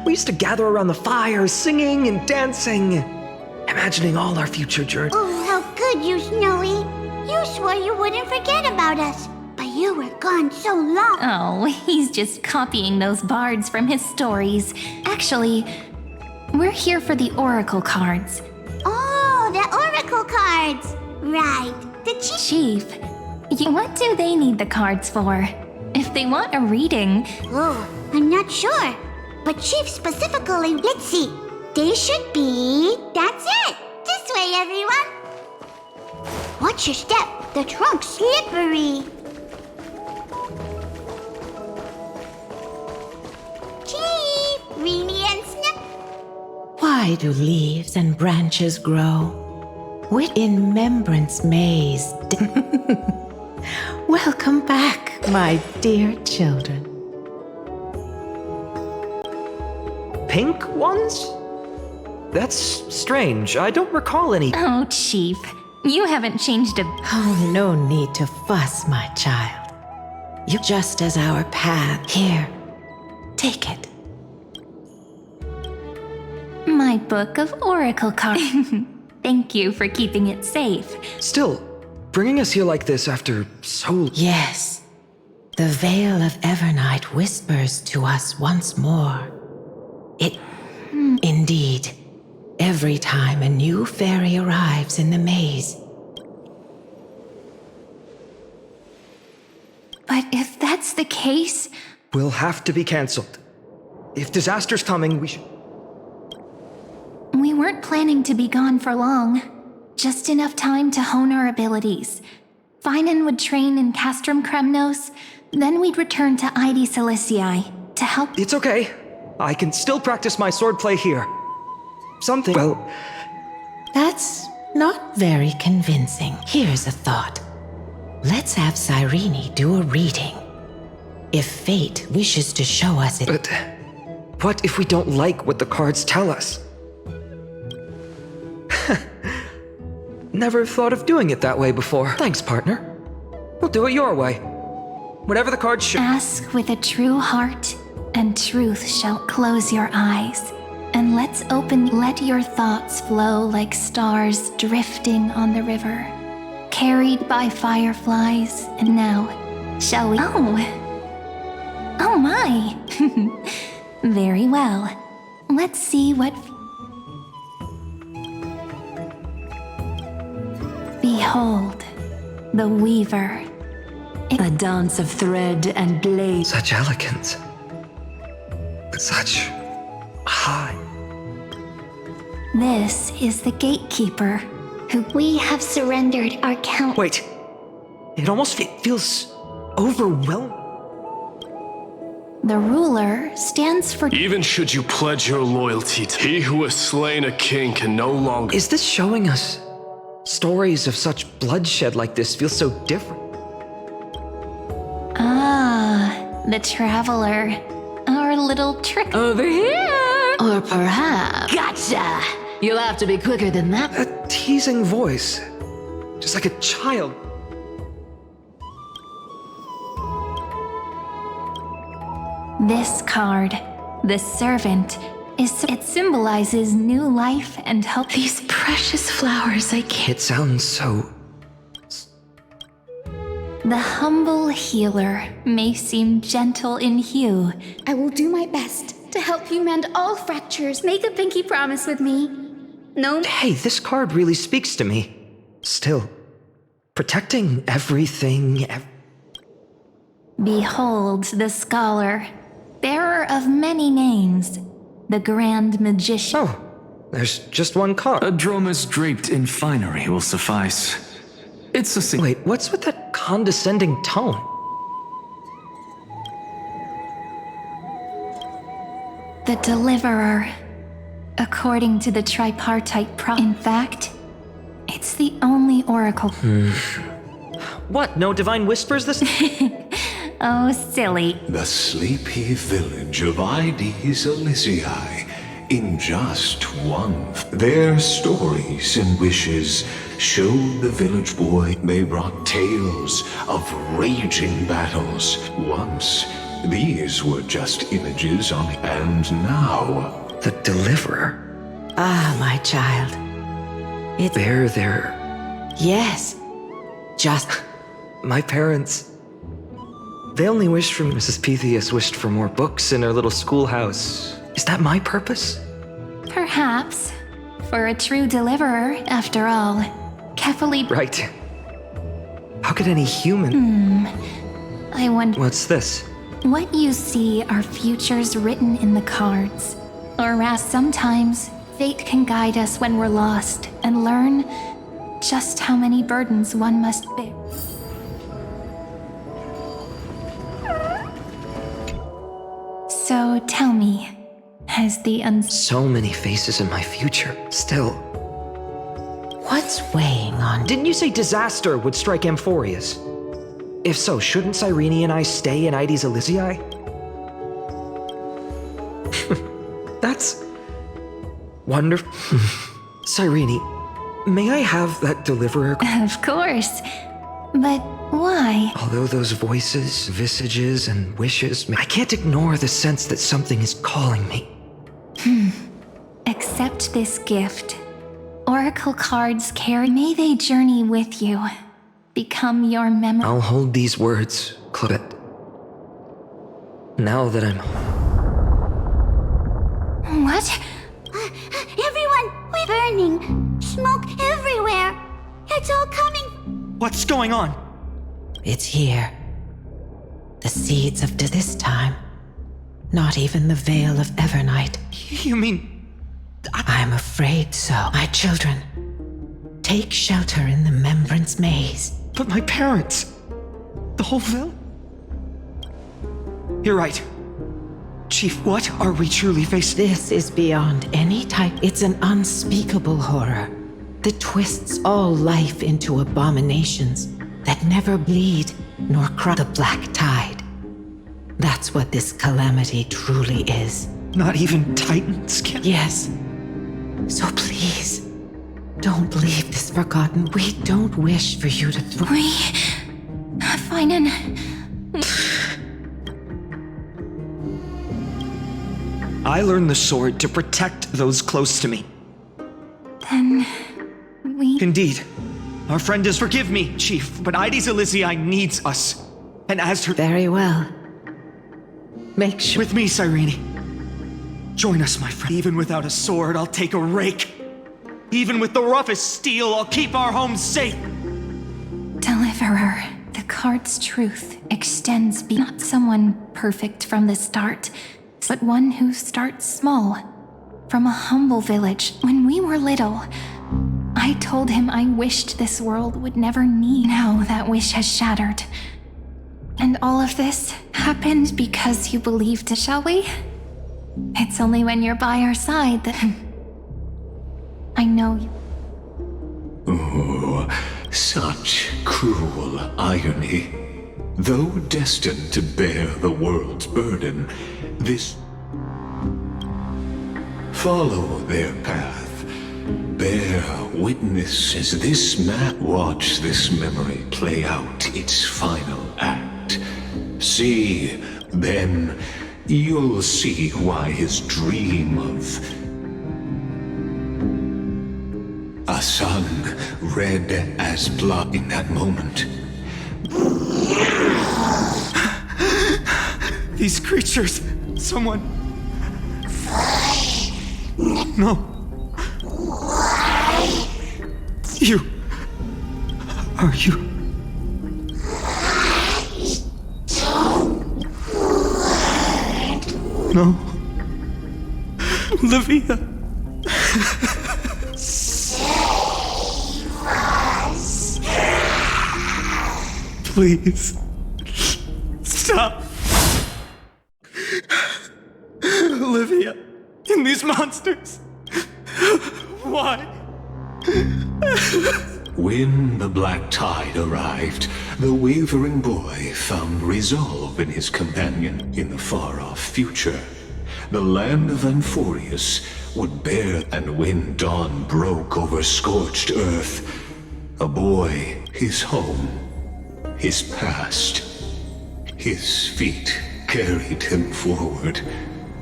J: We used to gather around the fire, singing and dancing, imagining all our future journeys.
Q: Oh, how good you, Snowy. You swore you wouldn't forget about us, but you were gone so long.
A: Oh, he's just copying those bards from his stories. Actually, we're here for the Oracle cards.
Q: Oh, the Oracle cards. Right. The
A: Chief, what do they need the cards for? If they want a reading...
Q: Oh, I'm not sure. But Chief specifically, let's see. They should be... That's it. This way, everyone. Watch your step. The trunk's slippery. Chief, Rini and Snip.
R: Why do leaves and branches grow? In Remembrance Maze. Welcome back, my dear children.
J: Pink ones? That's strange. I don't recall any.
A: Oh, Chief, you haven't changed a...
R: Oh, no need to fuss, my child. You just as our path. Here, take it.
A: My book of Oracle cards. Thank you for keeping it safe.
J: Still, bringing us here like this after so...
R: Yes. The veil of Evernight whispers to us once more. Indeed, every time a new fairy arrives in the maze.
A: But if that's the case...
J: We'll have to be cancelled. If disaster's coming, we should...
A: We weren't planning to be gone for long. Just enough time to hone our abilities. Phainon would train in Castrum Kremnos, then we'd return to ID Silicii to help.
J: It's okay. I can still practice my swordplay here. Something, well...
R: That's not very convincing. Here's a thought. Let's have Cyrene do a reading. If fate wishes to show us it...
J: But what if we don't like what the cards tell us? Never thought of doing it that way before. Thanks, partner. We'll do it your way. Whatever the cards show.
A: Ask with a true heart, and truth shall close your eyes. And let your thoughts flow like stars drifting on the river, carried by fireflies. And now, shall we? Oh my. Very well. Let's see what... Behold, the weaver.
K: A dance of thread and blade.
J: Such elegance. Such high.
A: This is the gatekeeper, who
Q: we have surrendered our count.
J: Wait. It almost feels overwhelming.
A: The ruler stands for...
M: Even should you pledge your loyalty to he who has slain a king can no longer...
J: Is this showing us stories of such bloodshed like this feel so different?
A: Ah, the traveler. Our little trick.
K: Over here!
P: Or perhaps...
K: Gotcha! You'll have to be quicker than that.
J: A teasing voice. Just like a child.
A: This card, the servant, it symbolizes new life and hope.
K: These precious flowers I can't...
J: It sounds so...
A: The humble healer may seem gentle in hue.
N: I will do my best to help you mend all fractures. Make a pinky promise with me. No.
J: Hey, this card really speaks to me. Still, protecting everything...
A: Behold the scholar, bearer of many names, the grand magician.
J: Oh, there's just one card.
L: A dromus draped in finery will suffice. It's a
J: Wait, what's with that condescending tone?
A: The deliverer, according to the tripartite In fact, it's the only oracle.
J: What, no divine whispers this?
A: Oh, silly.
I: The sleepy village of ID Silicii. In just one. Their stories and wishes showed the village boy they brought tales of raging battles. Once, these were just images on... And now...
J: The deliverer?
R: Ah, my child.
J: They're...
R: Yes. Just...
J: My parents... They only wished for... Mrs. Pythias wished for more books in her little schoolhouse. Is that my purpose?
A: Perhaps. For a true deliverer, after all. Carefully...
J: Right. How could any human...
A: I wonder...
J: What's this?
A: What you see are futures written in the cards. Or as sometimes, fate can guide us when we're lost and learn just how many burdens one must bear. So tell me, has the
J: So many faces in my future. Still...
R: What's weighing on...
J: Didn't you say disaster would strike Amphorius? If so, shouldn't Cyrene and I stay in ID Silicii? That's... wonderful. Cyrene, may I have that deliverer?
A: Of course. But why?
J: Although those voices, visages, and wishes, I can't ignore the sense that something is calling me.
A: Accept this gift. Oracle cards carry. May they journey with you. Become your memory.
J: I'll hold these words, Claudette. Now that I'm...
A: What?
Q: Everyone, we're burning. Smoke everywhere. It's all coming.
J: What's going on?
R: It's here. The seeds of this time. Not even the veil of Evernight.
J: You mean...
R: I'm afraid so. My children, take shelter in the Remembrance Maze.
J: But my parents, the whole village. You're right. Chief, what are we truly facing?
R: This is beyond any type. It's an unspeakable horror that twists all life into abominations that never bleed nor cross the black tide. That's what this calamity truly is.
J: Not even Titans can.
R: Yes. So please, don't leave this forgotten. We don't wish for you to throw.
F: Phainon.
J: I learned the sword to protect those close to me.
F: Then we...
J: Indeed. Our friend does forgive me, Chief, but Ides Elysiae needs us. And as her...
R: Very well. Make sure...
J: With me, Cyrene. Join us, my friend. Even without a sword, I'll take a rake. Even with the roughest steel, I'll keep our home safe.
F: Deliverer, the card's truth extends beyond someone perfect from the start, but one who starts small, from a humble village. When we were little, I told him I wished this world would never need. Now that wish has shattered. And all of this happened because you believed it, shall we? It's only when you're by our side that... I know you.
I: Oh, such cruel irony. Though destined to bear the world's burden, this... Follow their path. Bear witness as this man... Watch this memory play out its final act. See, then you'll see why his dream of... a son red as blood in that moment.
J: These creatures, someone... No. You... Are you... No. Olivia. Please. Stop. Olivia. And these monsters. Why?
I: When the black tide arrived, the wavering boy found resolve in his companion. In the far-off future, the land of Anforius would bear, and when dawn broke over scorched earth, a boy, his home, his past, his feet carried him forward.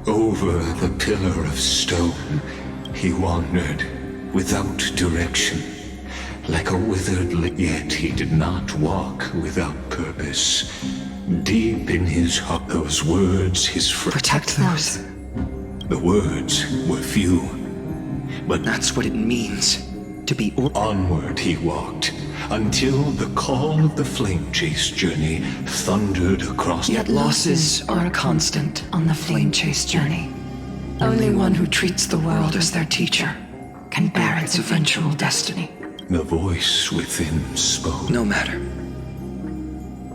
I: Over the pillar of stone, he wandered without direction, like a withered leaf. Yet he did not walk without purpose. Deep in his heart, those words his friend...
J: Protect those.
I: The words were few, but
J: that's what it means to be...
I: Onward he walked, until the call of the flame chase journey thundered across...
H: Yet losses are a constant on the flame chase journey. Only one who treats the world as their teacher can bear its eventual destiny.
I: The voice within spoke.
J: No matter.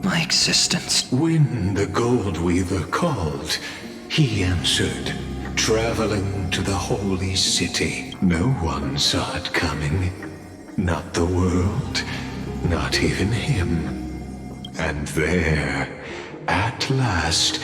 J: My existence.
I: When the Gold Weaver called, he answered, traveling to the holy city. No one saw it coming. Not the world, not even him. And there, at last...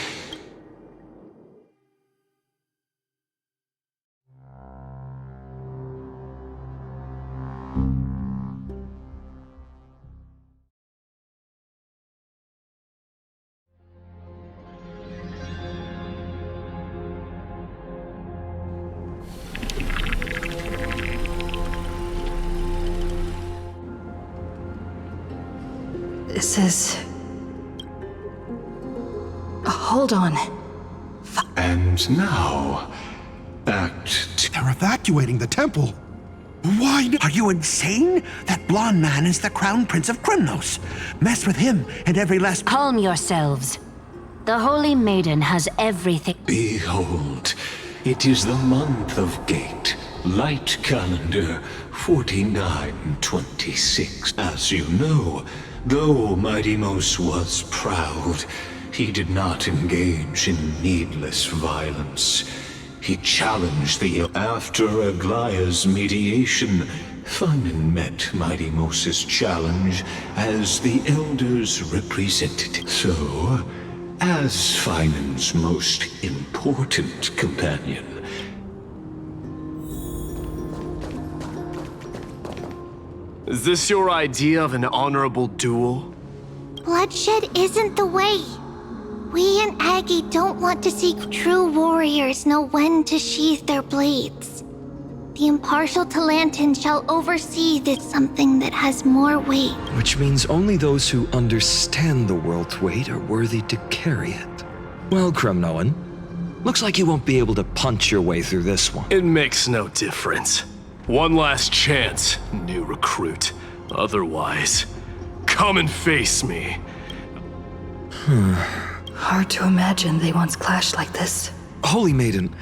H: This is... Hold on.
I: And now, Act 2.
S: They're evacuating the temple. Why? Are you insane? That blonde man is the Crown Prince of Krymnos. Mess with him and every last...
T: Calm yourselves. The Holy Maiden has everything.
I: Behold, it is the month of Gate. Light calendar 4926. As you know, though Mighty Mos was proud, he did not engage in needless violence. He challenged the... After Aglaya's mediation, Phainon met Mighty Mos's challenge as the Elder's representative. So, as Phainon's most important companion,
M: Is this your idea of an honorable duel?
A: Bloodshed isn't the way. We and Aggie don't want to see true warriors know when to sheathe their blades. The impartial Talantin shall oversee this something that has more weight.
J: Which means only those who understand the world's weight are worthy to carry it. Well, Kremnoan, looks like you won't be able to punch your way through this one.
M: It makes no difference. One last chance, new recruit. Otherwise, come and face me.
H: Hard to imagine they once clashed like this.
J: Holy Maiden,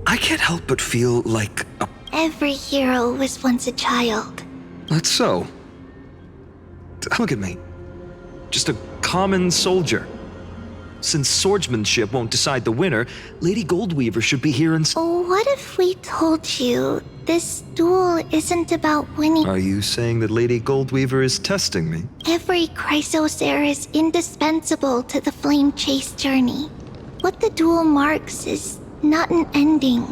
J: I can't help but feel like a...
A: Every hero was once a child.
J: That's so. Look at me. Just a common soldier. Since swordsmanship won't decide the winner, Lady Goldweaver should be here and...
A: What if we told you this duel isn't about winning?
J: Are you saying that Lady Goldweaver is testing me?
A: Every Chrysosaur is indispensable to the flame chase journey. What the duel marks is not an ending,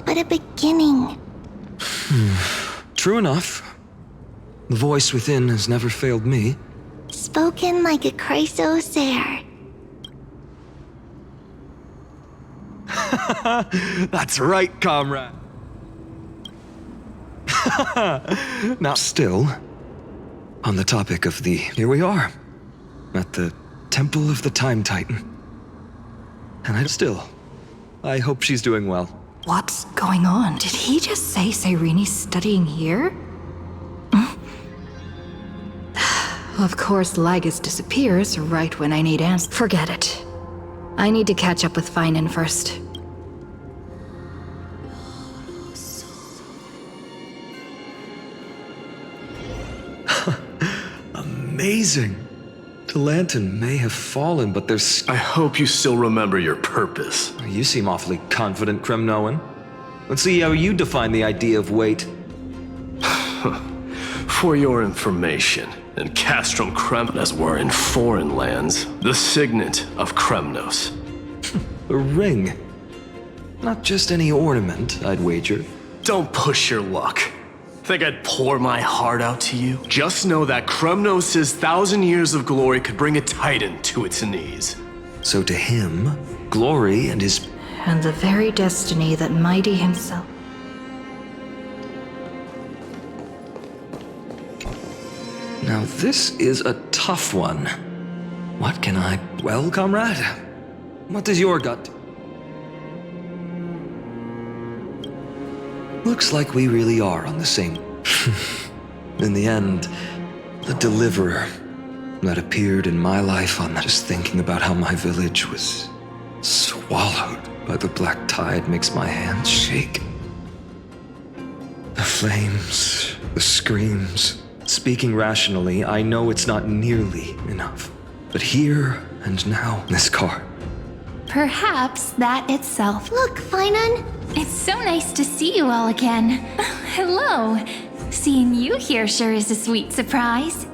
A: but a beginning.
J: True enough. The voice within has never failed me.
A: Spoken like a Chrysosaur.
J: That's right, comrade. Now, still, on the topic of the... Here we are, at the Temple of the Time Titan. And I hope she's doing well.
H: What's going on? Did he just say Cyreni's studying here? Of course, Lygus disappears right when I need answers. Forget it. I need to catch up with Phainon first.
J: Amazing. Talantin may have fallen, but there's...
M: I hope you still remember your purpose.
J: You seem awfully confident, Kremnoan. Let's see how you define the idea of weight.
M: For your information, in Castrum Kremnos were in foreign lands, the signet of Kremnos.
J: A ring. Not just any ornament, I'd wager.
M: Don't push your luck. Think I'd pour my heart out to you? Just know that Kremnos' 1,000 years of glory could bring a titan to its knees.
J: So to him, glory and his...
H: And the very destiny that Mighty himself...
J: Now this is a tough one. What can I... Well, comrade, what does your gut... Looks like we really are on the same... In the end, the deliverer that appeared in my life on just thinking about how my village was swallowed by the black tide makes my hands shake. The flames, the screams. Speaking rationally, I know it's not nearly enough. But here and now, this car.
F: Perhaps that itself.
A: Look, Phainon.
F: It's so nice to see you all again. Hello. Seeing you here sure is a sweet surprise.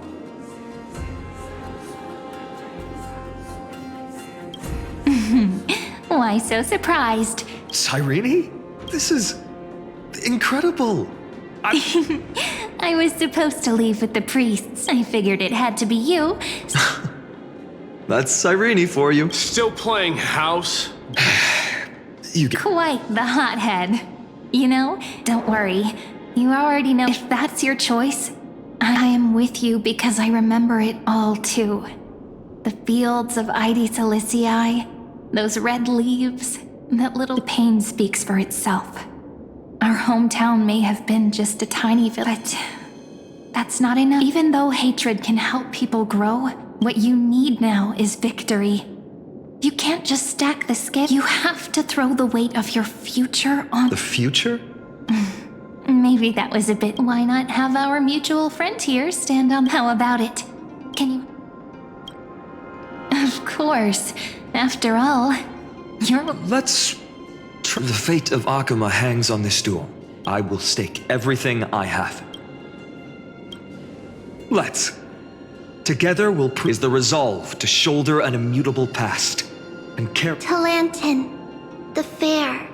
F: Why so surprised?
J: Cyrene? This is... incredible.
F: I was supposed to leave with the priests. I figured it had to be you.
J: That's Cyrene for you.
M: Still playing house?
J: You get...
F: Quite the hothead. You know, don't worry. You already know if that's your choice. I am with you because I remember it all too. The fields of Ide Silicii, those red leaves, that little pain speaks for itself. Our hometown may have been just a tiny village, but that's not enough. Even though hatred can help people grow, what you need now is victory. You can't just stack the scale. You have to throw the weight of your future on...
J: The future?
F: maybe that was a bit. Why not have our mutual friend here stand on? How about it? Can you? Of course. After all, you're.
J: Let's. The fate of Akuma hangs on this duel. I will stake everything I have. Let's. Together we'll is the resolve to shoulder an immutable past and care.
A: Talantin, the fair,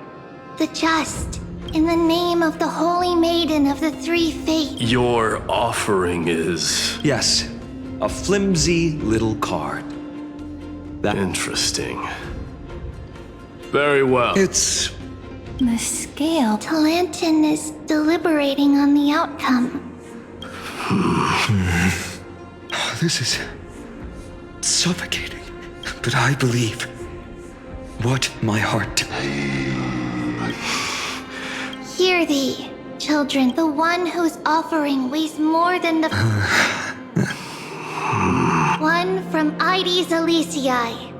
A: the just, in the name of the holy maiden of the three fates.
M: Your offering is...
J: Yes, a flimsy little card.
M: Interesting. Very well.
J: It's...
A: The scale. Talantin is deliberating on the outcome.
J: This is suffocating, but I believe what my heart.
A: Hear thee, children. The one whose offering weighs more than the one from Ides Elysiae.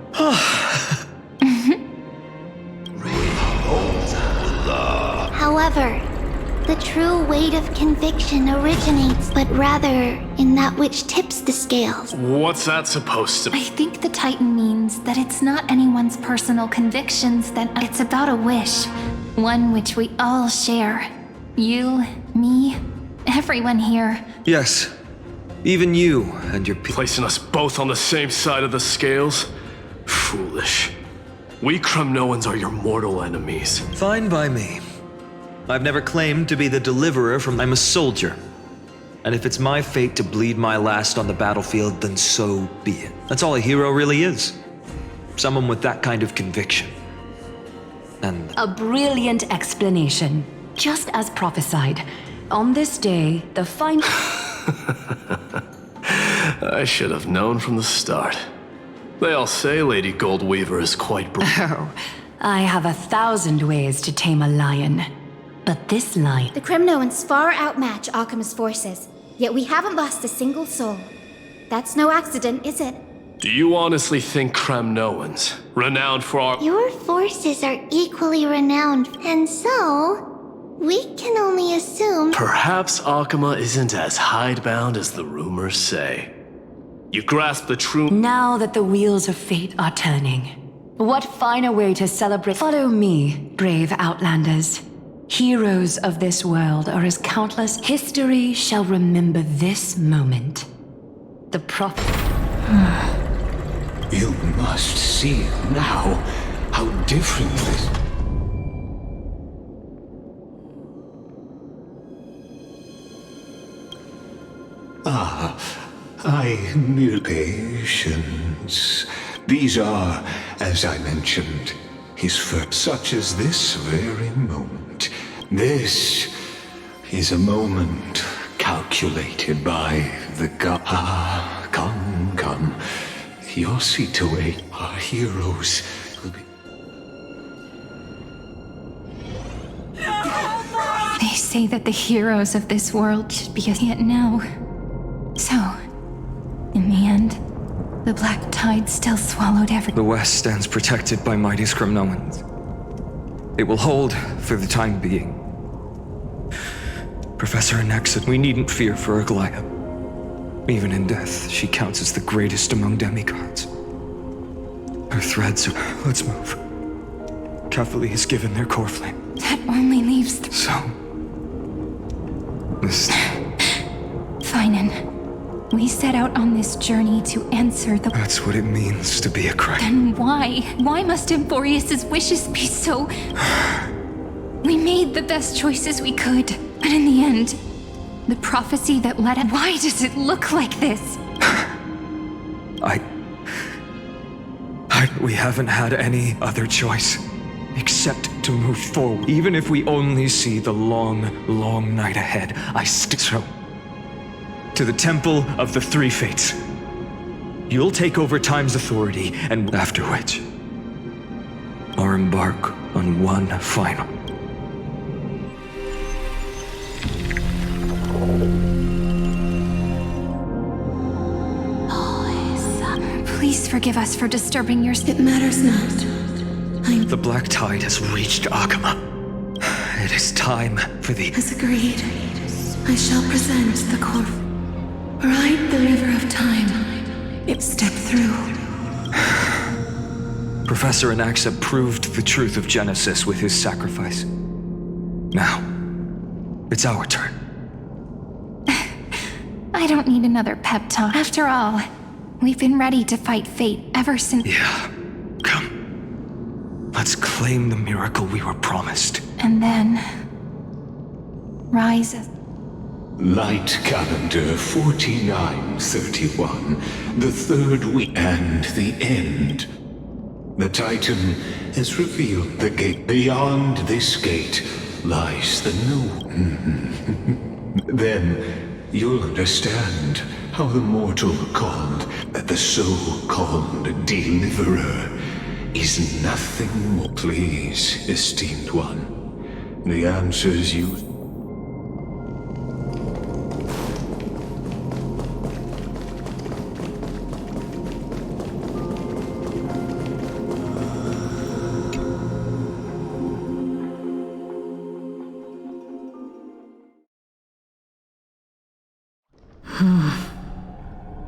A: However, the true weight of conviction originates, but rather in that which tips the scales.
M: What's that supposed to be?
F: I think the Titan means that it's not anyone's personal convictions, that it's about a wish. One which we all share. You, me, everyone here.
J: Yes, even you and your
M: Placing us both on the same side of the scales? Foolish. We Kremnoans are your mortal enemies.
J: Fine by me. I've never claimed to be the deliverer from... I'm a soldier. And if it's my fate to bleed my last on the battlefield, then so be it. That's all a hero really is. Someone with that kind of conviction. And...
O: A brilliant explanation. Just as prophesied. On this day, the final...
M: I should have known from the start. They all say Lady Goldweaver is quite
O: Oh, I have 1,000 ways to tame a lion. But this lion...
N: The Kremnoans far outmatch Akuma's forces, yet we haven't lost a single soul. That's no accident, is it?
M: Do you honestly think Kremnoans, renowned for our...
A: Your forces are equally renowned, and so... we can only assume...
M: Perhaps Akuma isn't as hidebound as the rumors say. You grasp the true...
O: Now that the wheels of fate are turning, what finer way to celebrate... Follow me, brave Outlanders. Heroes of this world are as countless. History shall remember this moment. The prophet...
I: You must see now how different this... I need patience. These are, as I mentioned, his first, such as this very moment. This is a moment calculated by the god. Come. Your seat to wait. Our heroes will be...
F: They say that the heroes of this world should be yet now. So, in the end, the black tide still swallowed everything.
J: The West stands protected by mighty Kremnoans. It will hold for the time being. Professor Anexid, we needn't fear for Aglaya. Even in death, she counts as the greatest among demigods. Her threads are... Let's move. Catholi has given their core flame.
F: That only leaves...
J: So... This...
F: Fainon. We set out on this journey to answer the...
J: That's what it means to be a Krem.
F: Then why? Why must Emborius' wishes be so... We made the best choices we could, but in the end, the prophecy that led us... Why does it look like this?
J: We haven't had any other choice, except to move forward. Even if we only see the long, long night ahead, I stick so... To the Temple of the Three Fates. You'll take over Time's authority, and after which, I'll embark on one final.
F: Please forgive us for disturbing your...
N: It matters not.
J: The black tide has reached Akuma. It is time for the...
H: As agreed, I shall present the corpse. Ride the river of time. Step through.
J: Professor Anaxa proved the truth of Genesis with his sacrifice. Now, it's our turn.
F: I don't need another pep talk. After all, we've been ready to fight fate ever since...
J: Yeah, come. Let's claim the miracle we were promised.
F: And then... rise as...
I: Light calendar 4931, the third week and the end. The Titan has revealed the gate. Beyond this gate lies the new. Then you'll understand how the mortal called the so-called Deliverer is nothing more. Please, esteemed one, the answers you...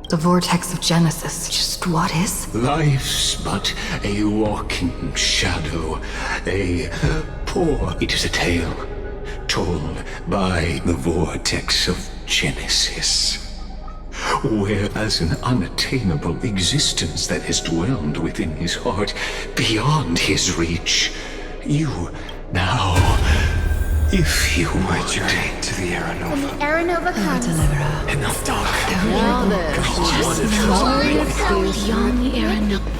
O: The vortex of Genesis. Just what is?
I: Life's but a walking shadow, a poor... It is a tale told by the vortex of Genesis, where as an unattainable existence that has dwelled within his heart, beyond his reach, you now, if you
J: my journey to the Aranova.
N: When the Aranova comes,
J: Enough talk.
K: Now there's just glorious beyond the Aranova.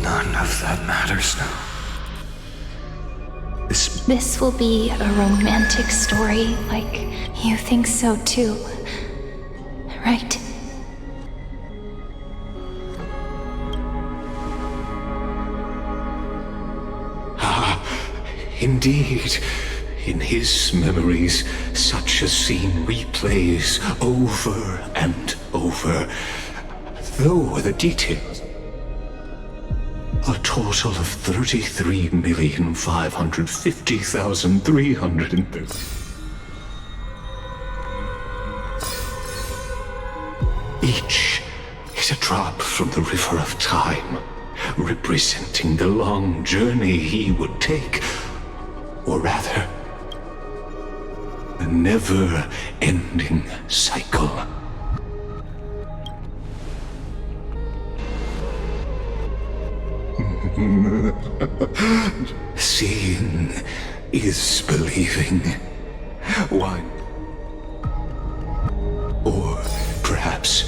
J: None of that matters now.
F: This will be a romantic story, like you think so too, right?
I: Indeed, in his memories, such a scene replays over and over, though the details... A total of 33,550,330. Each is a drop from the river of time, representing the long journey he would take. Or rather, a never-ending cycle. Seeing is believing. Why? Or perhaps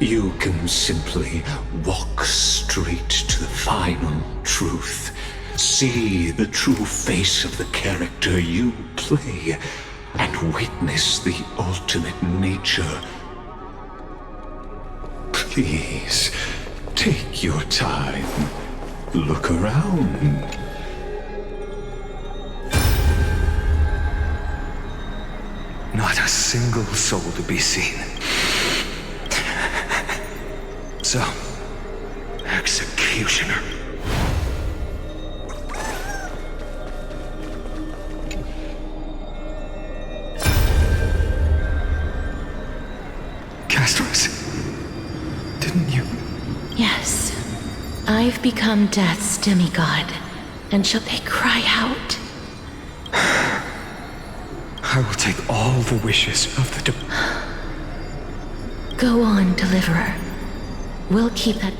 I: you can simply walk straight to the final truth. See the true face of the character you play, and witness the ultimate nature. Please, take your time. Look around.
J: Not a single soul to be seen. So, executioner. Castros, didn't you?
P: Yes. I've become Death's demigod, and shall they cry out?
J: I will take all the wishes of the
P: Go on, Deliverer. We'll keep that...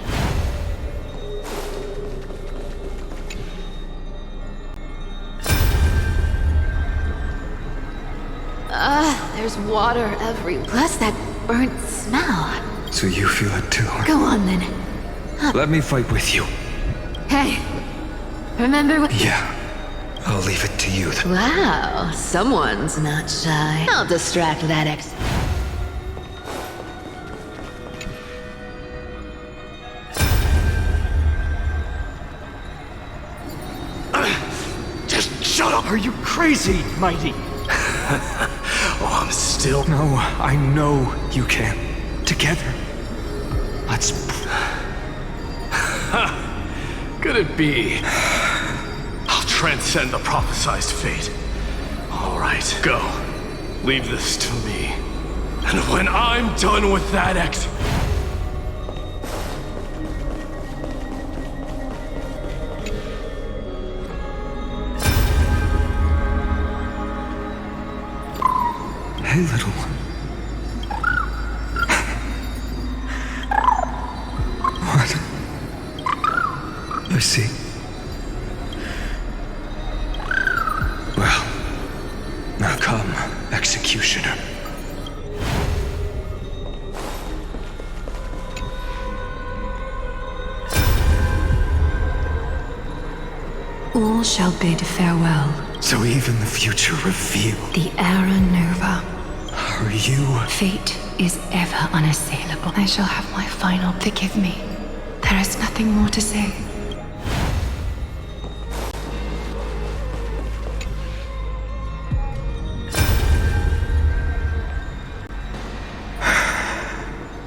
K: There's water everywhere. Plus that burnt smell.
J: So you feel it too, huh?
K: Go on then.
J: Let me fight with you.
K: Hey, remember what...
J: Yeah, I'll leave it to you then.
K: Wow, someone's not shy. I'll distract that ex...
M: Just shut up! Are you crazy, Mighty? Oh, I'm still...
J: No, I know you can. Together,
S: God's...
M: Could it be? I'll transcend the prophesized fate. All right, go. Leave this to me. And when I'm done with that
J: Hey, little one. What? I see. Well, now come, executioner.
O: All shall bid farewell.
J: So even the future revealed.
O: The era nova.
J: Are you?
O: Fate is ever unassailable. I shall have my final. Forgive me. There is nothing more to say.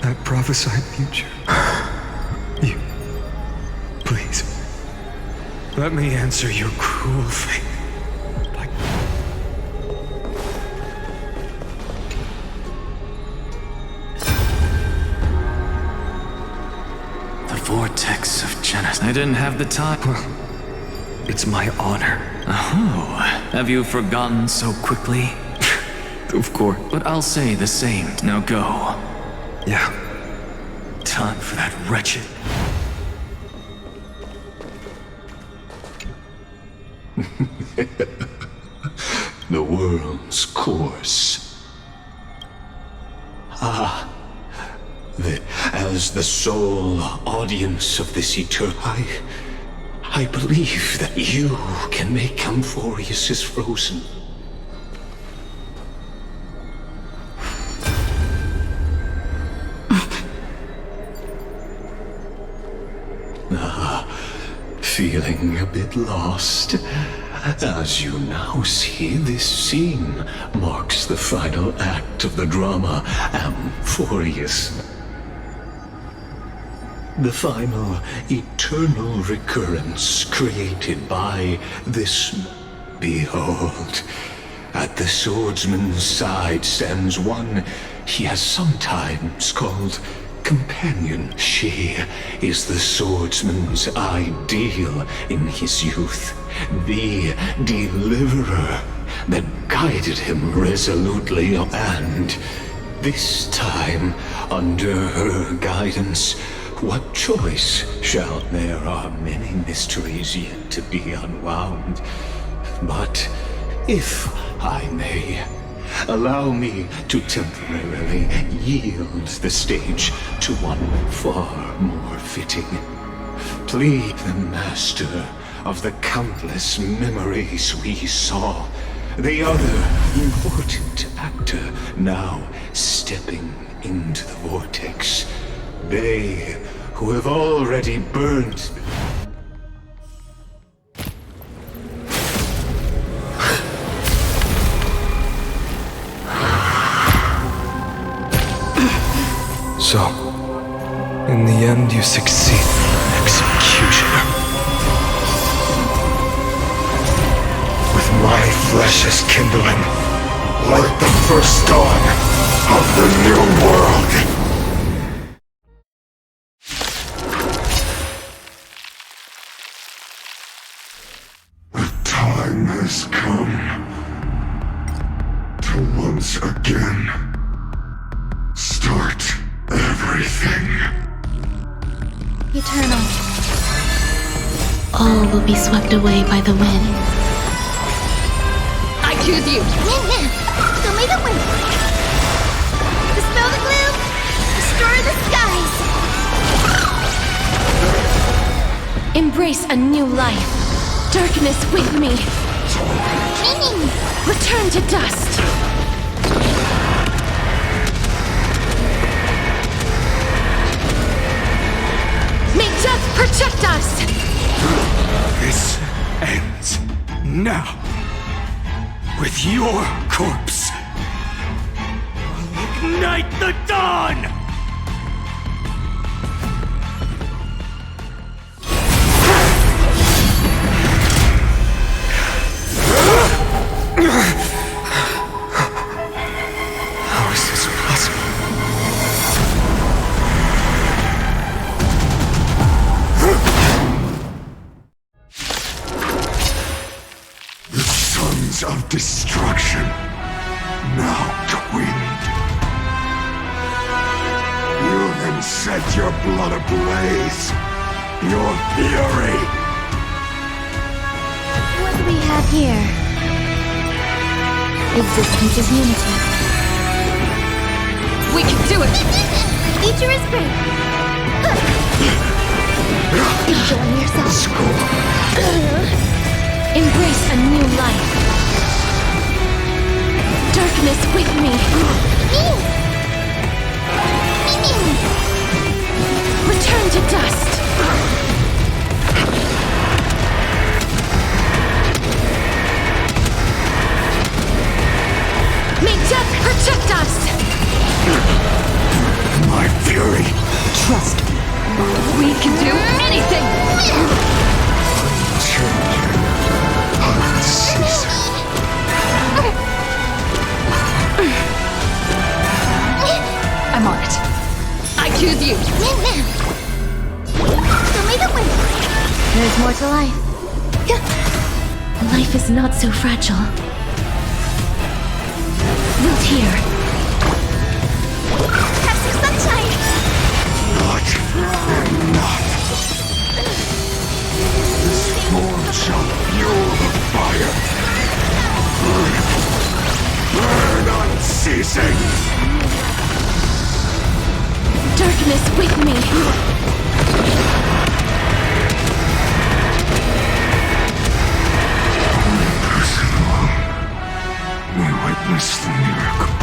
J: That prophesied future. You. Please. Let me answer your cruel fate.
L: Vortex of Genesis. I didn't have the time.
J: Well, it's my honor.
L: Oh, have you forgotten so quickly?
J: Of course.
L: But I'll say the same. Now go.
J: Yeah.
L: Time for that wretched.
I: The world's course. As the sole audience of this I believe that you can make Amphorius' frozen. Feeling a bit lost? As you now see, this scene marks the final act of the drama Amphorius. The final eternal recurrence created by this. Behold, at the swordsman's side stands one he has sometimes called companion. She is the swordsman's ideal in his youth, the deliverer that guided him resolutely, and this time, under her guidance, what choice shall there are many mysteries yet to be unwound. But if I may, allow me to temporarily yield the stage to one far more fitting. Please, the master of the countless memories we saw, the other important actor now stepping into the vortex. They who have already burned.
J: So, in the end, you succeed, executioner.
I: With my flesh as kindling, like the first dawn of the new world. Has come to once again start everything.
P: Eternal. All will be swept away by the wind.
A: I choose you. Show me the wind. Dispel the gloom. Destroy the skies.
P: Embrace a new life. Darkness with me. Return to dust. May death protect us.
J: This ends now. With your corpse. I'll ignite the dawn.
I: destruction, now twinned. You then set your blood ablaze, your fury.
N: What do we have here? Existence is unity.
K: We can do it!
N: Future is great! Enjoy yourself.
K: Embrace a new life. Darkness with me. Return to dust. May death protect us!
I: My fury.
K: Trust me. We can do anything! I'm on it. I choose you.
N: Show me the way. There's more to life.
K: Life is not so fragile. Wilt here.
N: Have some sunshine.
I: Not enough. This form shall fuel the fire. Burn unceasing.
K: Darkness with me.
I: We witness the miracle.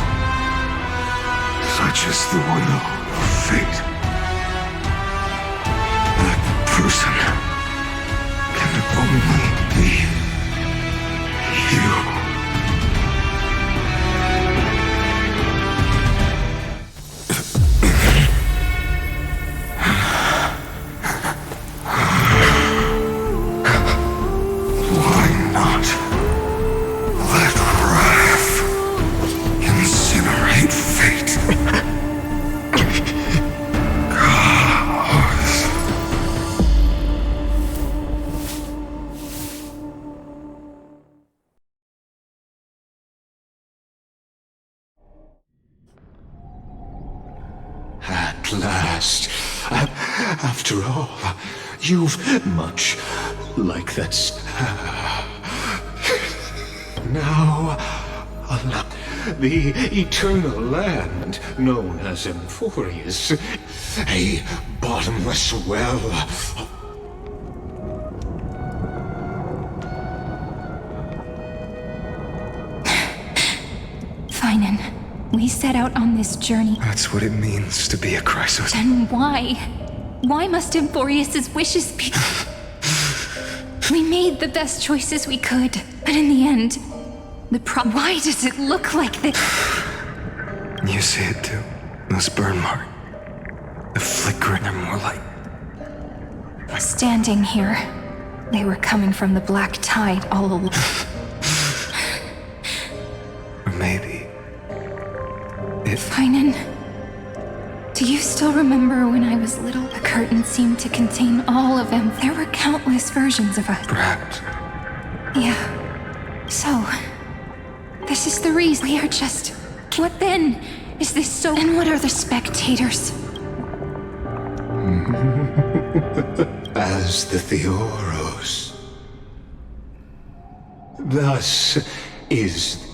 I: Such is the will of fate. That person can only be you. Why not let wrath incinerate fate? At last, after all, you've much like that. Now, the eternal land known as Emphorius, a bottomless well.
F: Phainon, we set out on this journey.
J: That's what it means to be a Chrysos.
F: Then why? Why must Emphorius' wishes be... We made the best choices we could, but in the end, why does it look like this?
J: You see it too. Those burn marks. The flickering are more like...
F: Standing here, they were coming from the black tide all along.
J: Or maybe...
F: Phainon, do you still remember when I was little? The curtain seemed to contain all of them. There were countless versions of us.
J: Perhaps.
F: Yeah. So, this is the reason we are just... What then? Is this so... And what are the spectators?
I: As the Theoros. Thus is...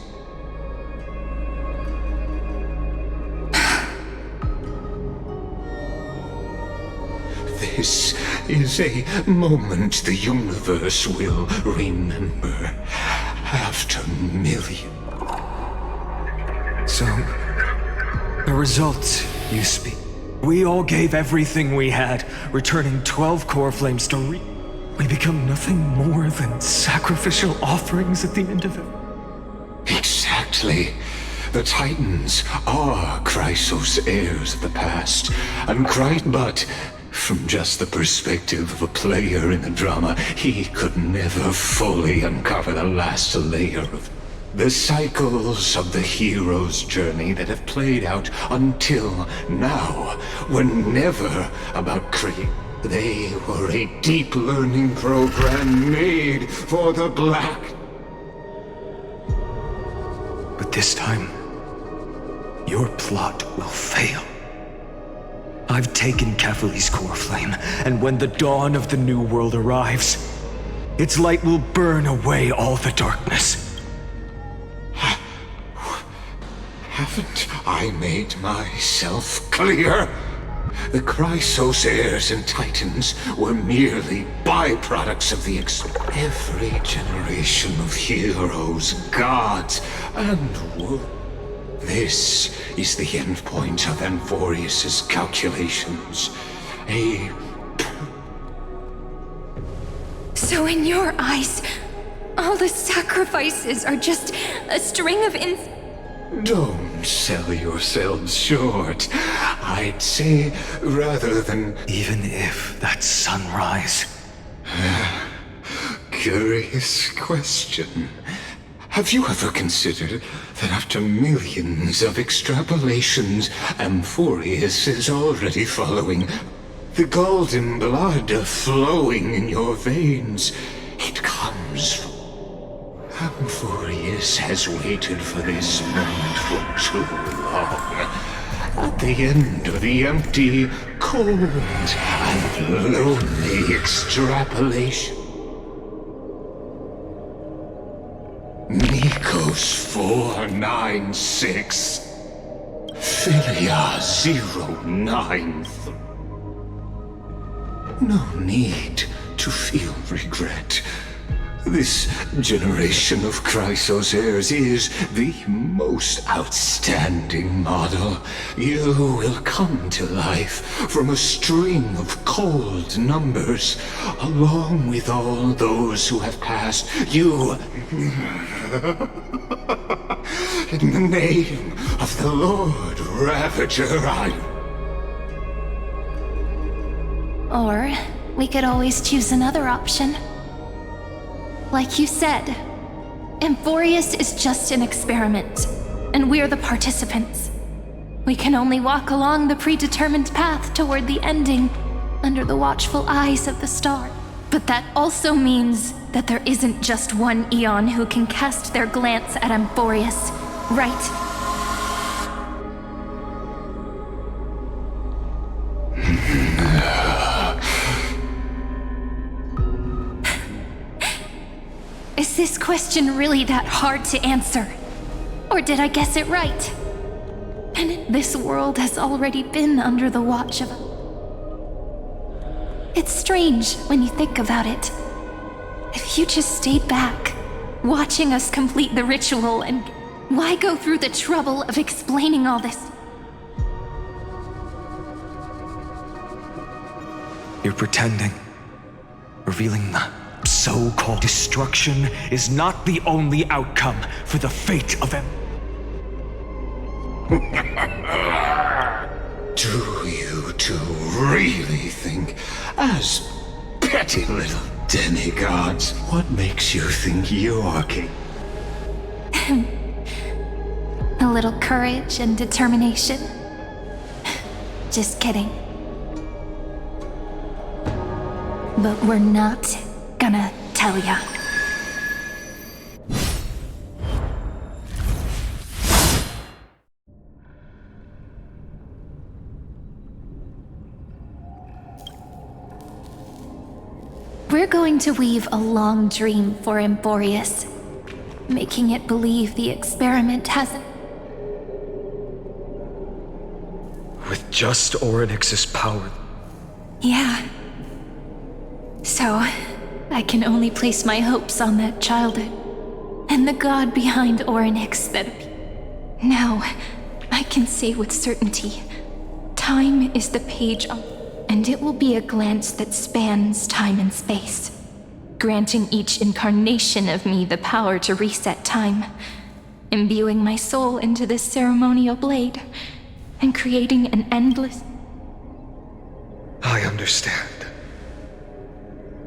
I: This is a moment the universe will remember after millions.
J: So, the results, you speak. We all gave everything we had, returning 12 core flames to We become nothing more than sacrificial offerings at the end of it.
I: Exactly. The Titans are Chrysos' heirs of the past, and but from just the perspective of a player in the drama, he could never fully uncover the last layer of the cycles of the hero's journey that have played out until now were never about creating. They were a deep learning program made for the Black.
J: this time, your plot will fail. I've taken Catholi's core flame, and when the dawn of the new world arrives, its light will burn away all the darkness.
I: Haven't I made myself clear? The Chrysos heirs and titans were merely byproducts of the every generation of heroes, gods, and this is the endpoint of Amphorius's calculations.
F: So in your eyes, all the sacrifices are just a string of
I: Don't sell yourselves short. I'd say, rather than...
J: Even if that sunrise...
I: Curious question. Have you ever considered that after millions of extrapolations, Amphorius is already following? The golden blood flowing in your veins, it comes from... Amphorius has waited for this moment for too long. At the end of the empty, cold, and lonely extrapolation. Nikos 496. Philia 093. No need to feel regret. This generation of Chrysos heirs is the most outstanding model. You will come to life from a string of cold numbers, along with all those who have passed. You, in the name of the Lord Ravager,
F: Or we could always choose another option. Like you said, Amphorius is just an experiment, and we're the participants. We can only walk along the predetermined path toward the ending under the watchful eyes of the star. But that also means that there isn't just one Eon who can cast their glance at Amphorius, right? Is this question really that hard to answer? Or did I guess it right? And this world has already been under the watch of... It's strange when you think about it. If you just stayed back, watching us complete the ritual, and why go through the trouble of explaining all this?
J: You're pretending. Revealing the so-called destruction is not the only outcome for the fate of them.
I: Do you two really think, as petty little demigods, what makes you think you're king?
F: A little courage and determination. Just kidding. But we're not gonna tell ya. We're going to weave a long dream for Amphorius, making it believe the experiment hasn't...
J: With just Orynyx's power.
F: Yeah. So, I can only place my hopes on that childhood, and the god behind Orynyx that... Now, I can say with certainty, time is the page on... And it will be a glance that spans time and space, granting each incarnation of me the power to reset time, imbuing my soul into this ceremonial blade, and creating an endless...
J: I understand.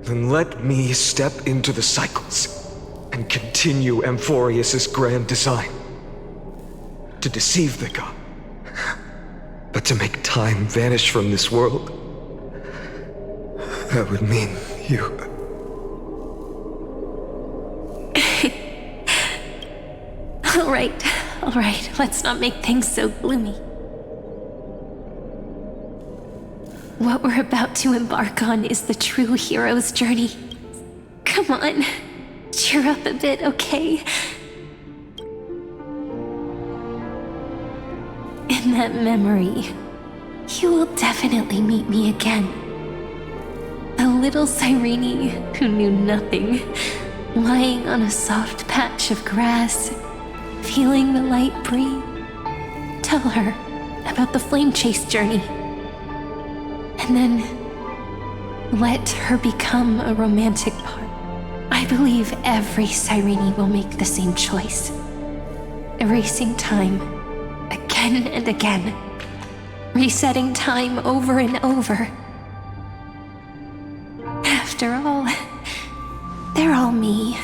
J: Then let me step into the cycles and continue Amphorius's grand design. To deceive the god, but to make time vanish from this world. That would mean you...
F: Alright, let's not make things so gloomy. What we're about to embark on is the true hero's journey. Come on, cheer up a bit, okay? In that memory, you will definitely meet me again. A little Cyrene who knew nothing, lying on a soft patch of grass, feeling the light breathe. Tell her about the flame chase journey. And then let her become a romantic part. I believe every Cyrene will make the same choice. Erasing time again and again. Resetting time over and over. After all, they're all me.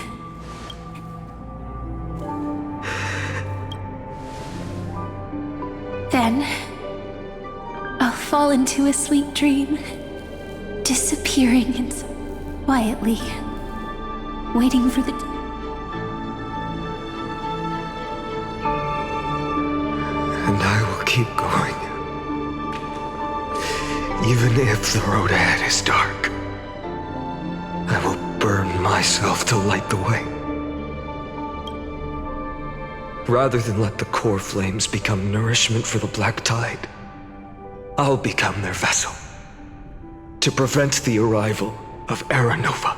F: Then, I'll fall into a sweet dream, disappearing quietly, waiting for the...
J: And I will keep going. Even if the road ahead is dark, I will burn myself to light the way. Rather than let the core flames become nourishment for the black tide, I'll become their vessel to prevent the arrival of Era Nova.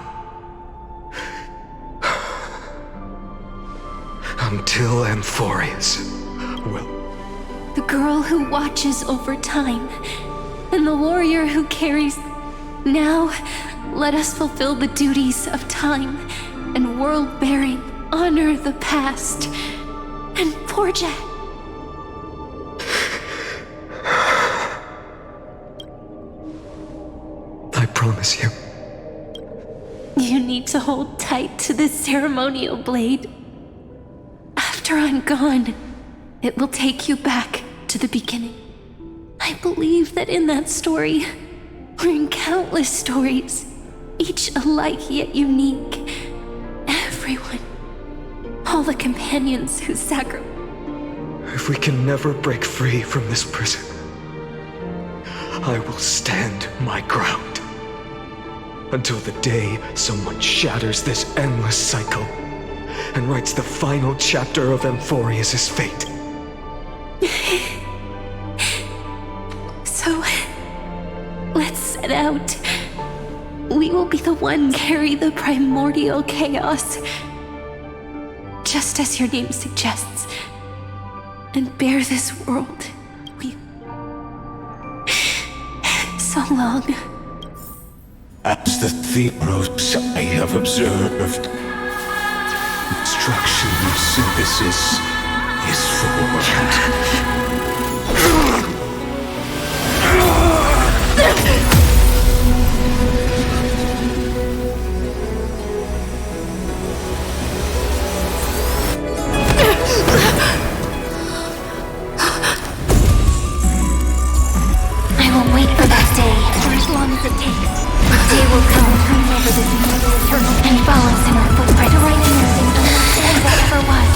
J: Until Amphorius will.
F: The girl who watches over time, and the warrior who carries... Now, let us fulfill the duties of time and world-bearing, honor the past, and forge ahead.
J: I promise you.
F: You need to hold tight to this ceremonial blade. After I'm gone, it will take you back to the beginning. I believe that in that story, or in countless stories, each alike yet unique, everyone, all the companions who sacrificed.
J: If we can never break free from this prison, I will stand my ground until the day someone shatters this endless cycle and writes the final chapter of Amphorius' fate.
F: So, let's set out. We will be the one carry the primordial chaos, just as your name suggests, and bear this world. So long.
I: As the Theros I have observed, instruction synthesis is formed.
A: I will wait for that day for as long as it takes. The day will come, turn over this eternal and follows in our footprint to write anything that ever was.